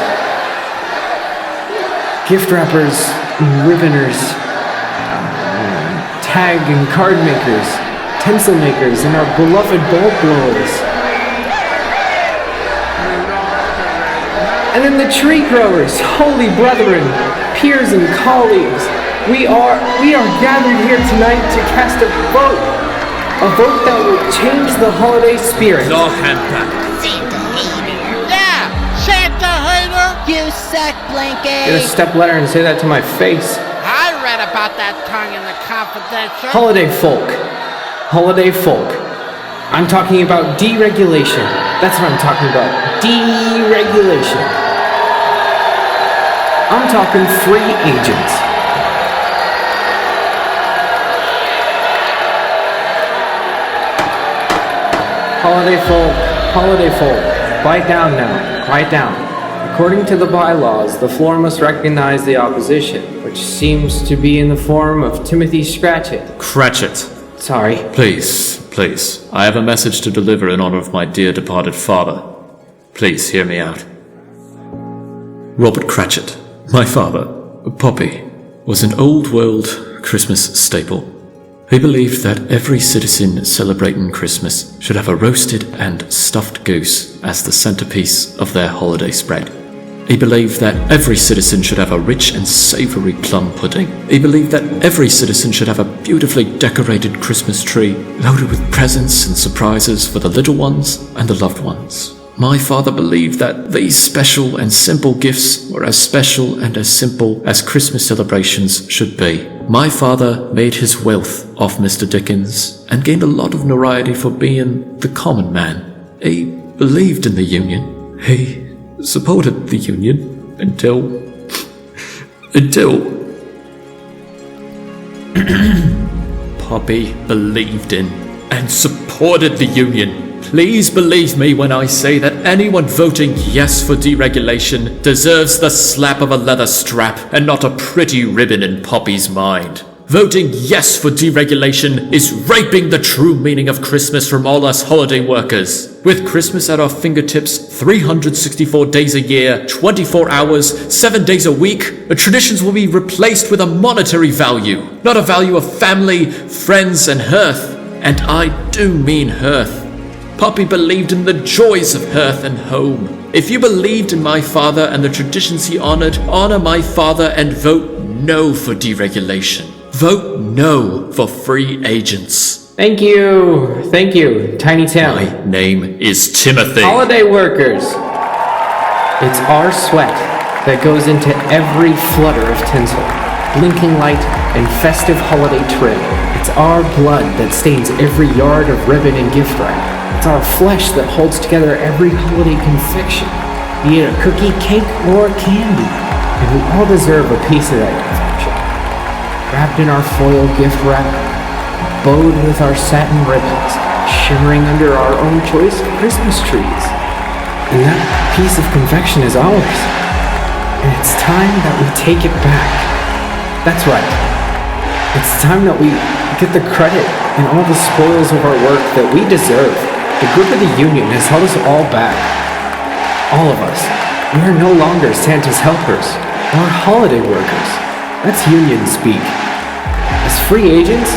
Gift wrappers, ribboners, tag and card makers, tinsel makers, and our beloved bulb blowers. And then the tree growers, holy brethren, peers and colleagues. We are gathered here tonight to cast a vote that will change the holiday spirit. No hand back. Santa hater. Yeah, Santa hater. You suck, Blinky. Get a step ladder and say that to my face. I read about that tongue in the confidential. Holiday folk. Holiday folk. I'm talking about deregulation. That's what I'm talking about. Deregulation. I'm talking free agents. Holiday folk, quiet down now, quiet down. According to the bylaws, the floor must recognize the opposition, which seems to be in the form of Timothy Cratchit. Cratchit. Sorry. Please. I have a message to deliver in honor of my dear departed father. Please hear me out. Robert Cratchit, my father, Poppy, was an old-world Christmas staple. He believed that every citizen celebrating Christmas should have a roasted and stuffed goose as the centerpiece of their holiday spread. He believed that every citizen should have a rich and savory plum pudding. He believed that every citizen should have a beautifully decorated Christmas tree loaded with presents and surprises for the little ones and the loved ones. My father believed that these special and simple gifts were as special and as simple as Christmas celebrations should be. My father made his wealth off Mr. Dickens and gained a lot of notoriety for being the common man. He believed in the Union. He supported the Union until Poppy believed in and supported the Union. Please believe me when I say that anyone voting yes for deregulation deserves the slap of a leather strap and not a pretty ribbon in Poppy's mind. Voting yes for deregulation is raping the true meaning of Christmas from all us holiday workers. With Christmas at our fingertips 364 days a year, 24 hours, 7 days a week, the traditions will be replaced with a monetary value, not a value of family, friends, and hearth. And I do mean hearth. Poppy believed in the joys of hearth and home. If you believed in my father and the traditions he honored, honor my father and vote no for deregulation. Vote no for free agents. Thank you, Tiny Tim. My name is Timothy. Holiday workers. It's our sweat that goes into every flutter of tinsel, blinking light, and festive holiday trim. It's our blood that stains every yard of ribbon and gift wrap. It's our flesh that holds together every holiday confection, be it a cookie, cake, or candy. And we all deserve a piece of that confection. Wrapped in our foil gift wrap, bowed with our satin ribbons, shimmering under our own choice of Christmas trees. And that piece of confection is ours. And it's time that we take it back. That's right. It's time that we get the credit and all the spoils of our work that we deserve. The grip of the Union has held us all back. All of us. We are no longer Santa's helpers or holiday workers. That's Union speak. As free agents,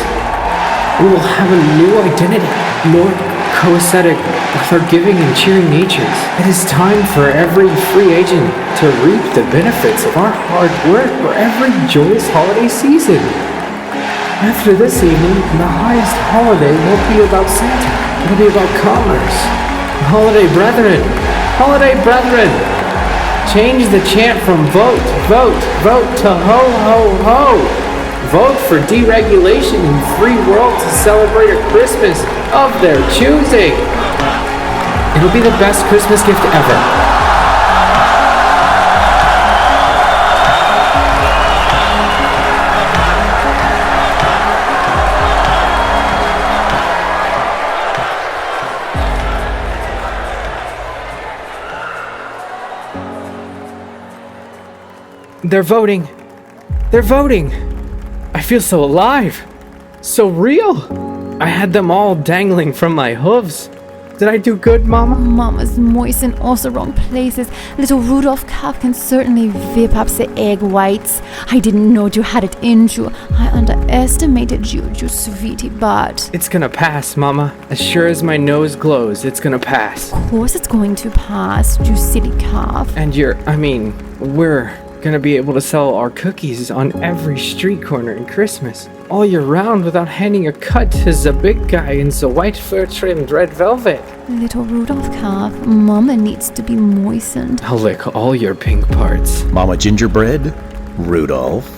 we will have a new identity, more coesthetic with our giving and cheering natures. It is time for every free agent to reap the benefits of our hard work for every joyous holiday season. After this evening, the highest holiday won't be about Santa. It'll be about commerce. Holiday brethren! Holiday brethren! Change the chant from vote, vote, vote to ho, ho, ho! Vote for deregulation and free world to celebrate a Christmas of their choosing. It'll be the best Christmas gift ever. They're voting. They're voting. I feel so alive. So real. I had them all dangling from my hooves. Did I do good, Mama? Mama's moist in all the wrong places. Little Rudolph calf can certainly whip up the egg whites. I didn't know you had it in you. I underestimated you, you sweetie butt. It's gonna pass, Mama. As sure as my nose glows, it's gonna pass. Of course it's going to pass, you silly calf. And we're gonna be able to sell our cookies on every street corner in Christmas, all year round, without handing a cut to the big guy in the white fur-trimmed red velvet. Little Rudolph calf, Mama needs to be moistened. I'll lick all your pink parts. Momma Gingerbread, Rudolph,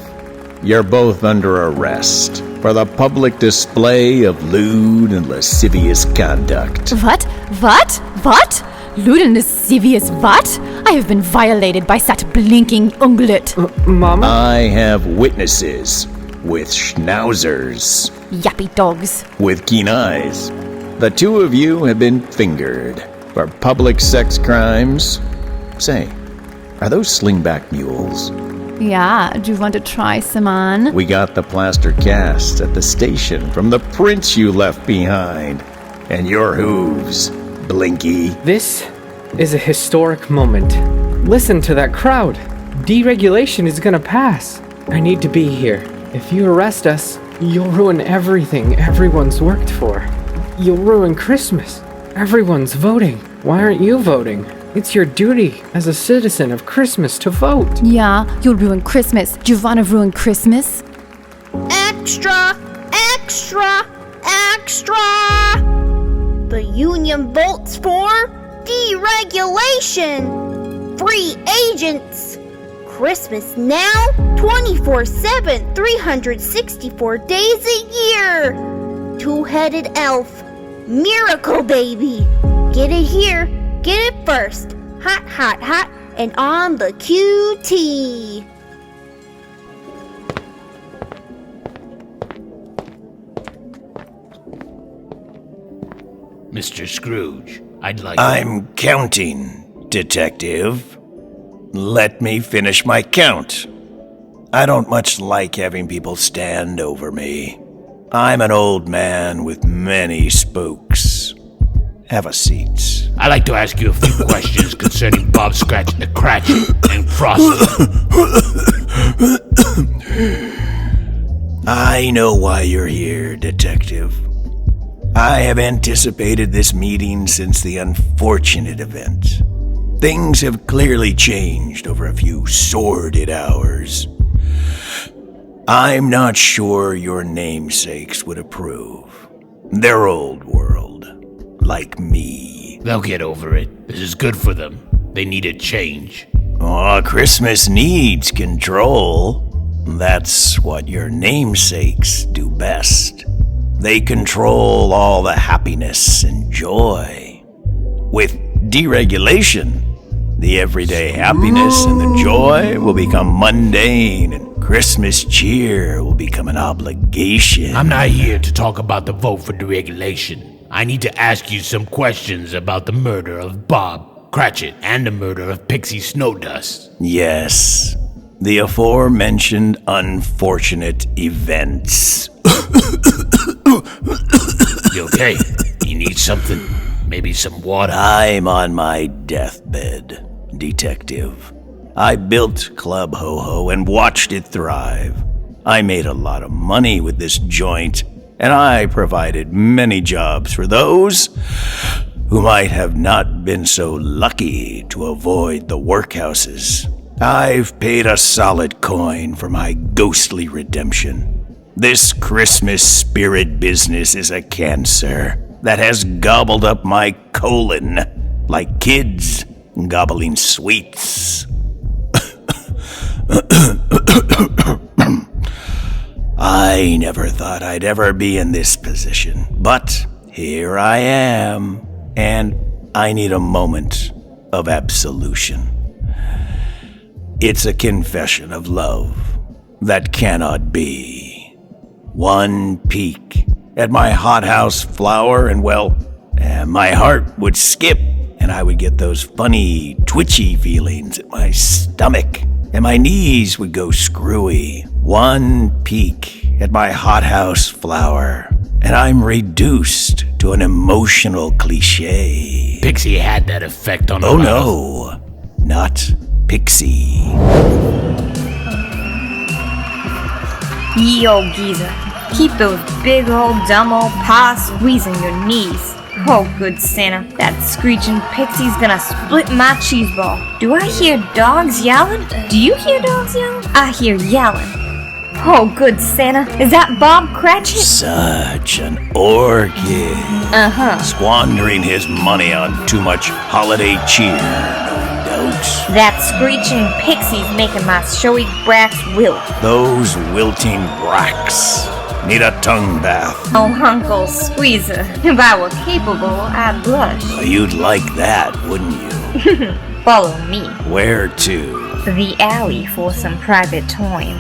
you're both under arrest for the public display of lewd and lascivious conduct. What? Lewd and lascivious what? I have been violated by that blinking unglet. Mama? I have witnesses with schnauzers. Yappy dogs. With keen eyes. The two of you have been fingered for public sex crimes. Say, are those slingback mules? Yeah, do you want to try some on? We got the plaster cast at the station from the prints you left behind. And your hooves, Blinky. This is a historic moment. Listen to that crowd. Deregulation is gonna pass. I need to be here. If you arrest us, you'll ruin everything everyone's worked for. You'll ruin Christmas. Everyone's voting. Why aren't you voting? It's your duty as a citizen of Christmas to vote. Yeah, you'll ruin Christmas. Do you wanna ruin Christmas? Extra! Extra! Extra! The union votes for deregulation! Free agents! Christmas now, 24/7, 364 days a year! Two-headed elf, miracle baby! Get it here, get it first. Hot, hot, hot, and on the QT! Mr. Scrooge, I'm counting, Detective. Let me finish my count. I don't much like having people stand over me. I'm an old man with many spooks. Have a seat. I'd like to ask you a few questions concerning Bob Cratchit and Frosty. I know why you're here, Detective. I have anticipated this meeting since the unfortunate event. Things have clearly changed over a few sordid hours. I'm not sure your namesakes would approve. They're old world, like me. They'll get over it. This is good for them. They need a change. Oh, Christmas needs control. That's what your namesakes do best. They control all the happiness and joy. With deregulation, the everyday happiness and the joy will become mundane, and Christmas cheer will become an obligation. I'm not here to talk about the vote for deregulation. I need to ask you some questions about the murder of Bob Cratchit and the murder of Pixie Snowdust. Yes, the aforementioned unfortunate events. You okay? You need something? Maybe some water? I'm on my deathbed, Detective. I built Club Ho Ho and watched it thrive. I made a lot of money with this joint, and I provided many jobs for those who might have not been so lucky to avoid the workhouses. I've paid a solid coin for my ghostly redemption. This Christmas spirit business is a cancer that has gobbled up my colon like kids gobbling sweets. I never thought I'd ever be in this position, but here I am, and I need a moment of absolution. It's a confession of love that cannot be. One peek at my hothouse flower, and well, my heart would skip, and I would get those funny, twitchy feelings in my stomach, and my knees would go screwy. One peek at my hothouse flower, and I'm reduced to an emotional cliche. Pixie had that effect on Oh no, not Pixie. Ye old geezer, keep those big old dumb old paws squeezing your knees. Oh, good Santa, that screeching Pixie's gonna split my cheese ball. Do I hear dogs yelling? Do you hear dogs yelling? I hear yelling. Oh, good Santa, is that Bob Cratchit? Such an orchid. Squandering his money on too much holiday cheer, no doubt. That screeching Pixie's making my showy bracts wilt. Those wilting bracts need a tongue bath. Oh, Uncle Squeezer, if I were capable, I'd blush. You'd like that, wouldn't you? Follow me. Where to? The alley for some private time.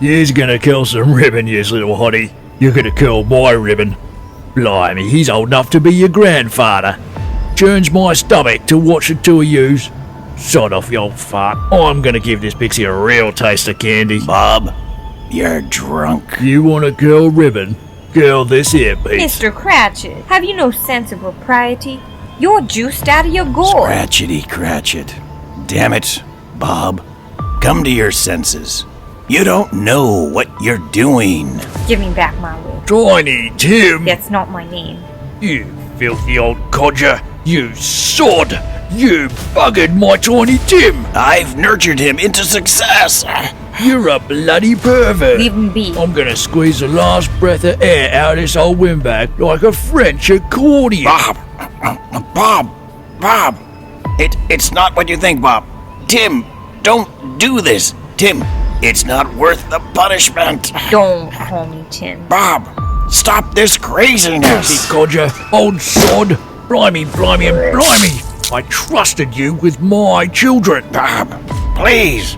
You's gonna kill some ribbon, yous little hottie. You're gonna kill my ribbon. Blimey, he's old enough to be your grandfather. Churns my stomach to watch the two of yous. Sod off, you old fart. I'm gonna give this Pixie a real taste of candy. Bob, you're drunk. You wanna kill ribbon? Kill this here piece. Mr. Cratchit, have you no sense of propriety? You're juiced out of your gourd. Scratchity Cratchit. Damn it, Bob. Come to your senses. You don't know what you're doing. Give me back my lid. Tiny Tim! That's not my name. You filthy old codger! You sod! You buggered my Tiny Tim! I've nurtured him into success! You're a bloody pervert! Leave him be. I'm gonna squeeze the last breath of air out of this old windbag like a French accordion! Bob! It's not what you think, Bob. Tim, don't do this. Tim, it's not worth the punishment. Don't call me Tim. Bob, stop this craziness. Filthy codger, old sod! Blimey, blimey, and blimey! I trusted you with my children! Bob, please.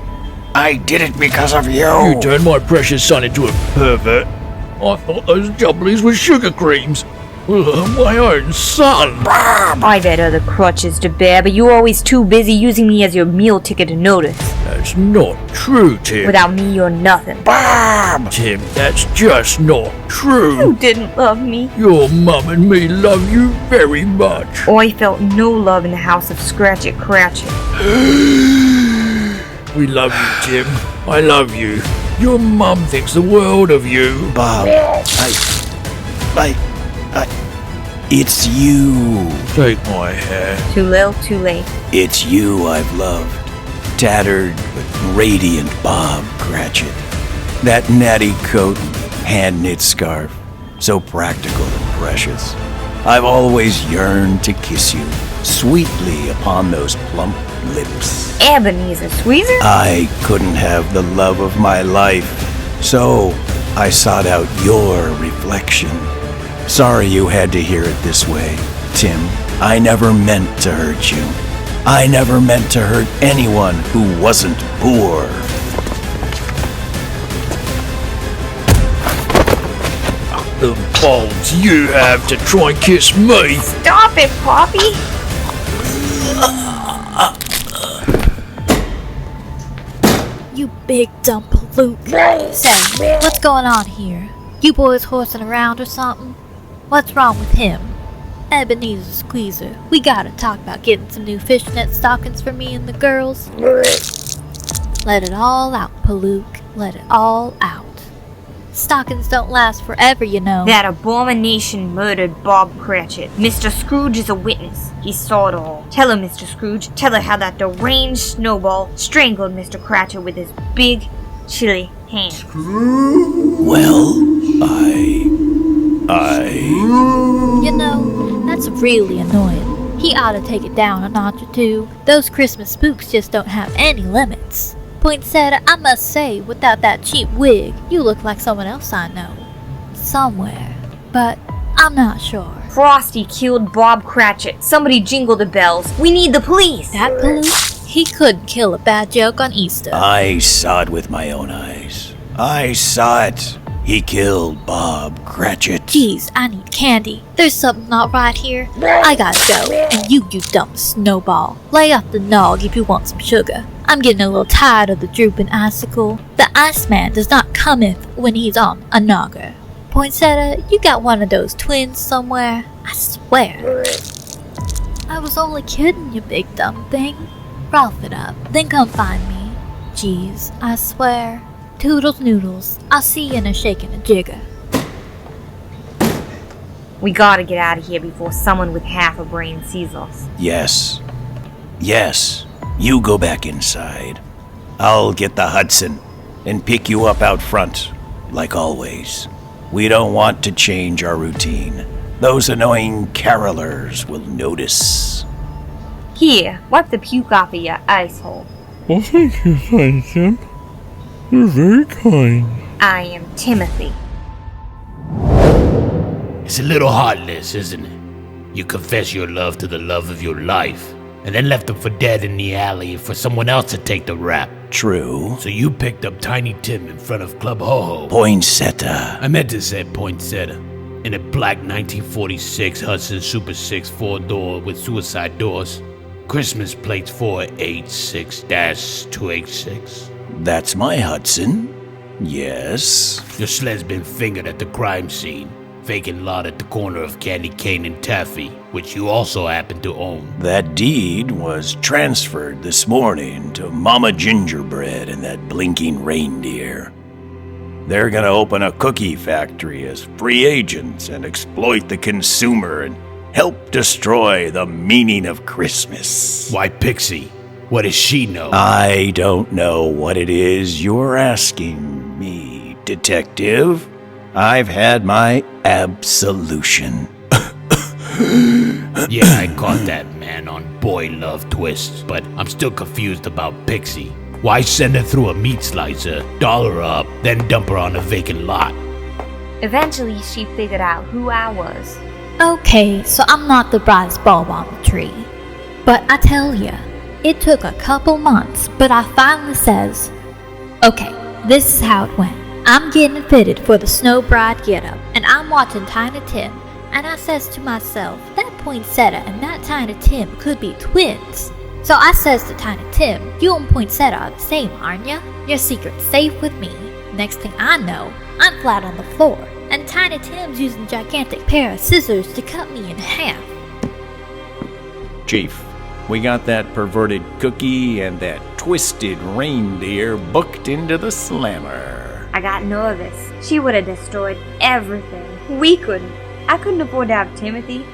I did it because of you. You turned my precious son into a pervert. I thought those jubblies were sugar creams. My own son. Bob! I've had other crutches to bear, but you're always too busy using me as your meal ticket to notice. That's not true, Tim. Without me, you're nothing. Bob! Tim, that's just not true. You didn't love me. Your mum and me love you very much. I felt no love in the house of Scratchit Cratchit. We love you, Tim. I love you. Your mum thinks the world of you. Bob, it's you. Take my hand. Too little, too late. It's you I've loved. Tattered but radiant Bob Cratchit. That natty coat and hand-knit scarf. So practical and precious. I've always yearned to kiss you sweetly upon those plump lips. Ebenezer Squeezer? I couldn't have the love of my life, so I sought out your reflection. Sorry you had to hear it this way, Tim. I never meant to hurt you. I never meant to hurt anyone who wasn't poor. The balls you have to try and kiss me. Stop it, Poppy! You big dumb Luke. Say, what's going on here? You boys horsing around or something? What's wrong with him? Ebenezer Squeezer, we gotta talk about getting some new fishnet stockings for me and the girls. Let it all out, Palook. Let it all out. Stockings don't last forever, you know. That abomination murdered Bob Cratchit. Mr. Scrooge is a witness. He saw it all. Tell her, Mr. Scrooge. Tell her how that deranged snowball strangled Mr. Cratchit with his big, chilly hand. Well, You know, that's really annoying. He ought to take it down a notch or two. Those Christmas spooks just don't have any limits. Poinsettia, I must say, without that cheap wig, you look like someone else I know. Somewhere. But I'm not sure. Frosty killed Bob Cratchit. Somebody jingle the bells. We need the police. That police? He couldn't kill a bad joke on Easter. I saw it with my own eyes. I saw it. He killed Bob Cratchit. Geez, I need candy. There's something not right here. I gotta go. And you dumb snowball. Lay off the nog if you want some sugar. I'm getting a little tired of the drooping icicle. The Iceman does not cometh when he's on a nogger. Poinsettia, you got one of those twins somewhere? I swear. I was only kidding, you big dumb thing. Froth it up, then come find me. Geez, I swear. Toodles noodles. I'll see you in a shake and a jigger. We gotta get out of here before someone with half a brain sees us. Yes. Yes. You go back inside. I'll get the Hudson and pick you up out front, like always. We don't want to change our routine. Those annoying carolers will notice. Here, wipe the puke off of your ice hole. Well, thank you, fine Tim. You're very kind. I am Timothy. It's a little heartless, isn't it? You confess your love to the love of your life, and then left him for dead in the alley for someone else to take the rap. True. So you picked up Tiny Tim in front of Club Ho-Ho. Poinsettia. I meant to say Poinsettia. In a black 1946 Hudson Super 6 4-door with suicide doors. Christmas plates 486-286. That's my Hudson. Yes. Your sled's been fingered at the crime scene. Vacant lot at the corner of Candy Cane and Taffy, which you also happen to own. That deed was transferred this morning to Momma Gingerbread and that blinking reindeer. They're gonna open a cookie factory as free agents and exploit the consumer and help destroy the meaning of Christmas. Why, Pixie? What does she know? I don't know what it is you're asking me, detective. I've had my absolution. Yeah, I caught that man on boy love twists, but I'm still confused about Pixie. Why send her through a meat slicer, doll her up, then dump her on a vacant lot? Eventually, she figured out who I was. Okay, so I'm not the brightest bulb on the tree. But I tell ya, it took a couple months, but I finally says, okay, this is how it went. I'm getting fitted for the Snow Bride getup, and I'm watching Tiny Tim, and I says to myself, that Poinsettia and that Tiny Tim could be twins. So I says to Tiny Tim, you and Poinsettia are the same, aren't ya? Your secret's safe with me. Next thing I know, I'm flat on the floor, and Tiny Tim's using a gigantic pair of scissors to cut me in half. Chief, we got that perverted cookie and that twisted reindeer booked into the slammer. I got nervous. She would have destroyed everything. We couldn't. I couldn't afford to have Timothy.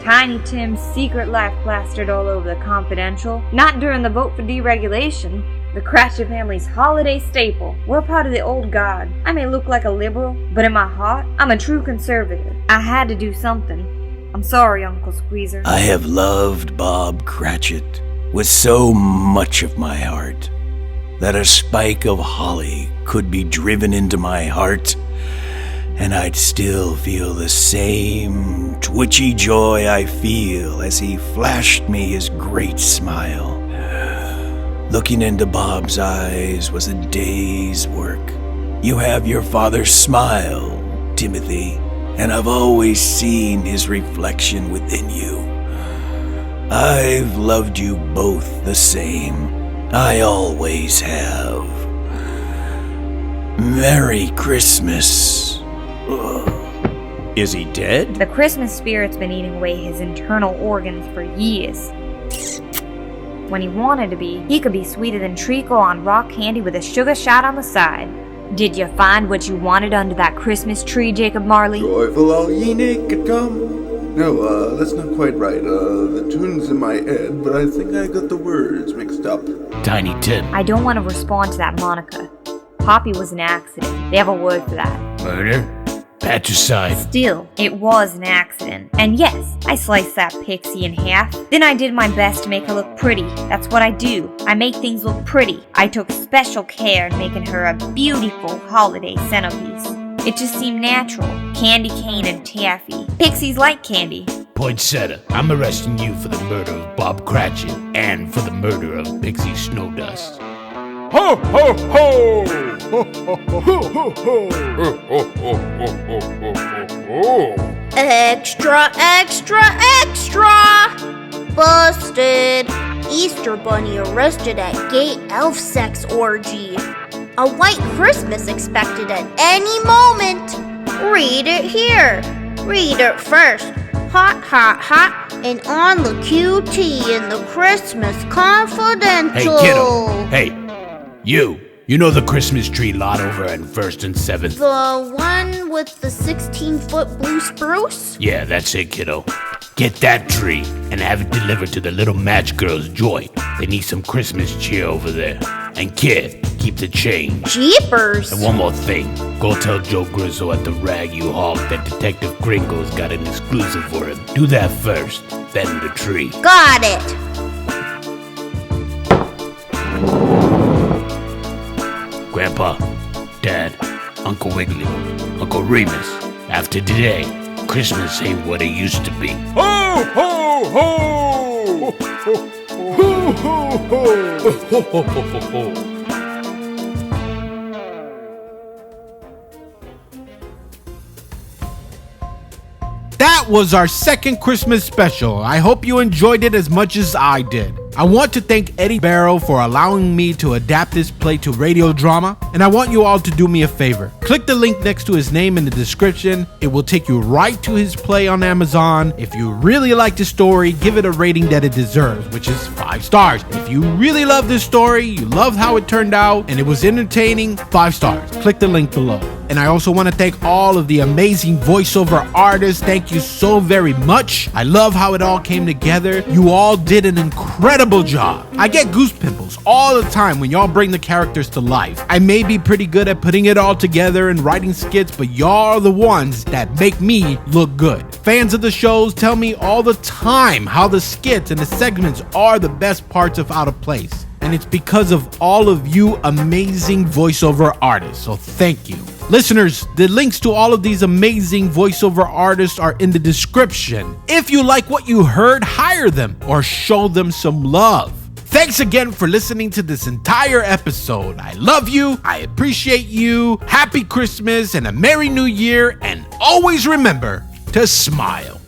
Tiny Tim's secret life plastered all over the Confidential. Not during the vote for deregulation. The Cratchit family's holiday staple. We're part of the old guard. I may look like a liberal, but in my heart, I'm a true conservative. I had to do something. I'm sorry, Uncle Squeezer. I have loved Bob Cratchit with so much of my heart that a spike of holly could be driven into my heart and I'd still feel the same twitchy joy I feel as he flashed me his great smile. Looking into Bob's eyes was a day's work. You have your father's smile, Timothy, and I've always seen his reflection within you. I've loved you both the same. I always have. Merry Christmas. Is he dead? The Christmas spirit's been eating away his internal organs for years. When he wanted to be, he could be sweeter than treacle on rock candy with a sugar shot on the side. Did you find what you wanted under that Christmas tree, Jacob Marley? Joyful all ye naked come. No, that's not quite right. The tune's in my head, but I think I got the words mixed up. Tiny Tim. I don't want to respond to that moniker. Poppy was an accident. They have a word for that. Murder? Patricide. Still, it was an accident. And yes, I sliced that Pixie in half. Then I did my best to make her look pretty. That's what I do. I make things look pretty. I took special care in making her a beautiful holiday centerpiece. It just seemed natural. Candy cane and taffy. Pixies like candy. Poinsettia, I'm arresting you for the murder of Bob Cratchit and for the murder of Pixie Snowdust. Ho, ho, ho! Ho, ho, ho, ho, ho! Ho, ho, ho, ho, ho, ho! Extra, extra, extra! Busted! Easter Bunny arrested at gay elf sex orgy. A white Christmas expected at any moment. Read it here. Read it first. Hot, hot, hot, and on the QT in the Christmas Confidential. Hey, kiddo. Hey. You know the Christmas tree lot over at 1st and 7th? The one with the 16-foot blue spruce? Yeah, that's it, kiddo. Get that tree and have it delivered to the little match girl's joint. They need some Christmas cheer over there. And kid, keep the change. Jeepers! And one more thing. Go tell Joe Grizzo at the Rag You Hog that Detective Kringle's got an exclusive for him. Do that first, then the tree. Got it! Grandpa, Dad, Uncle Wiggily, Uncle Remus. After today, Christmas ain't what it used to be. Ho, ho, ho! Ho, ho, ho, ho! Ho, ho, ho, ho, ho! That was our second Christmas special. I hope you enjoyed it as much as I did. I want to thank Eddy Barrows for allowing me to adapt this play to radio drama, and I want you all to do me a favor. Click the link next to his name in the description. It will take you right to his play on Amazon. If you really like the story, give it a rating that it deserves, which is 5 stars. If you really love this story, you loved how it turned out, and it was entertaining, 5 stars. Click the link below. And I also want to thank all of the amazing voiceover artists. Thank you so very much. I love how it all came together. You all did an incredible job. I get goose pimples all the time when y'all bring the characters to life. I may be pretty good at putting it all together and writing skits, but y'all are the ones that make me look good. Fans of the shows tell me all the time how the skits and the segments are the best parts of Out of Place. And it's because of all of you amazing voiceover artists, so thank you. Listeners, the links to all of these amazing voiceover artists are in the description. If you like what you heard, hire them or show them some love. Thanks again for listening to this entire episode. I love you, I appreciate you, Happy Christmas and a Merry New Year, and always remember to smile.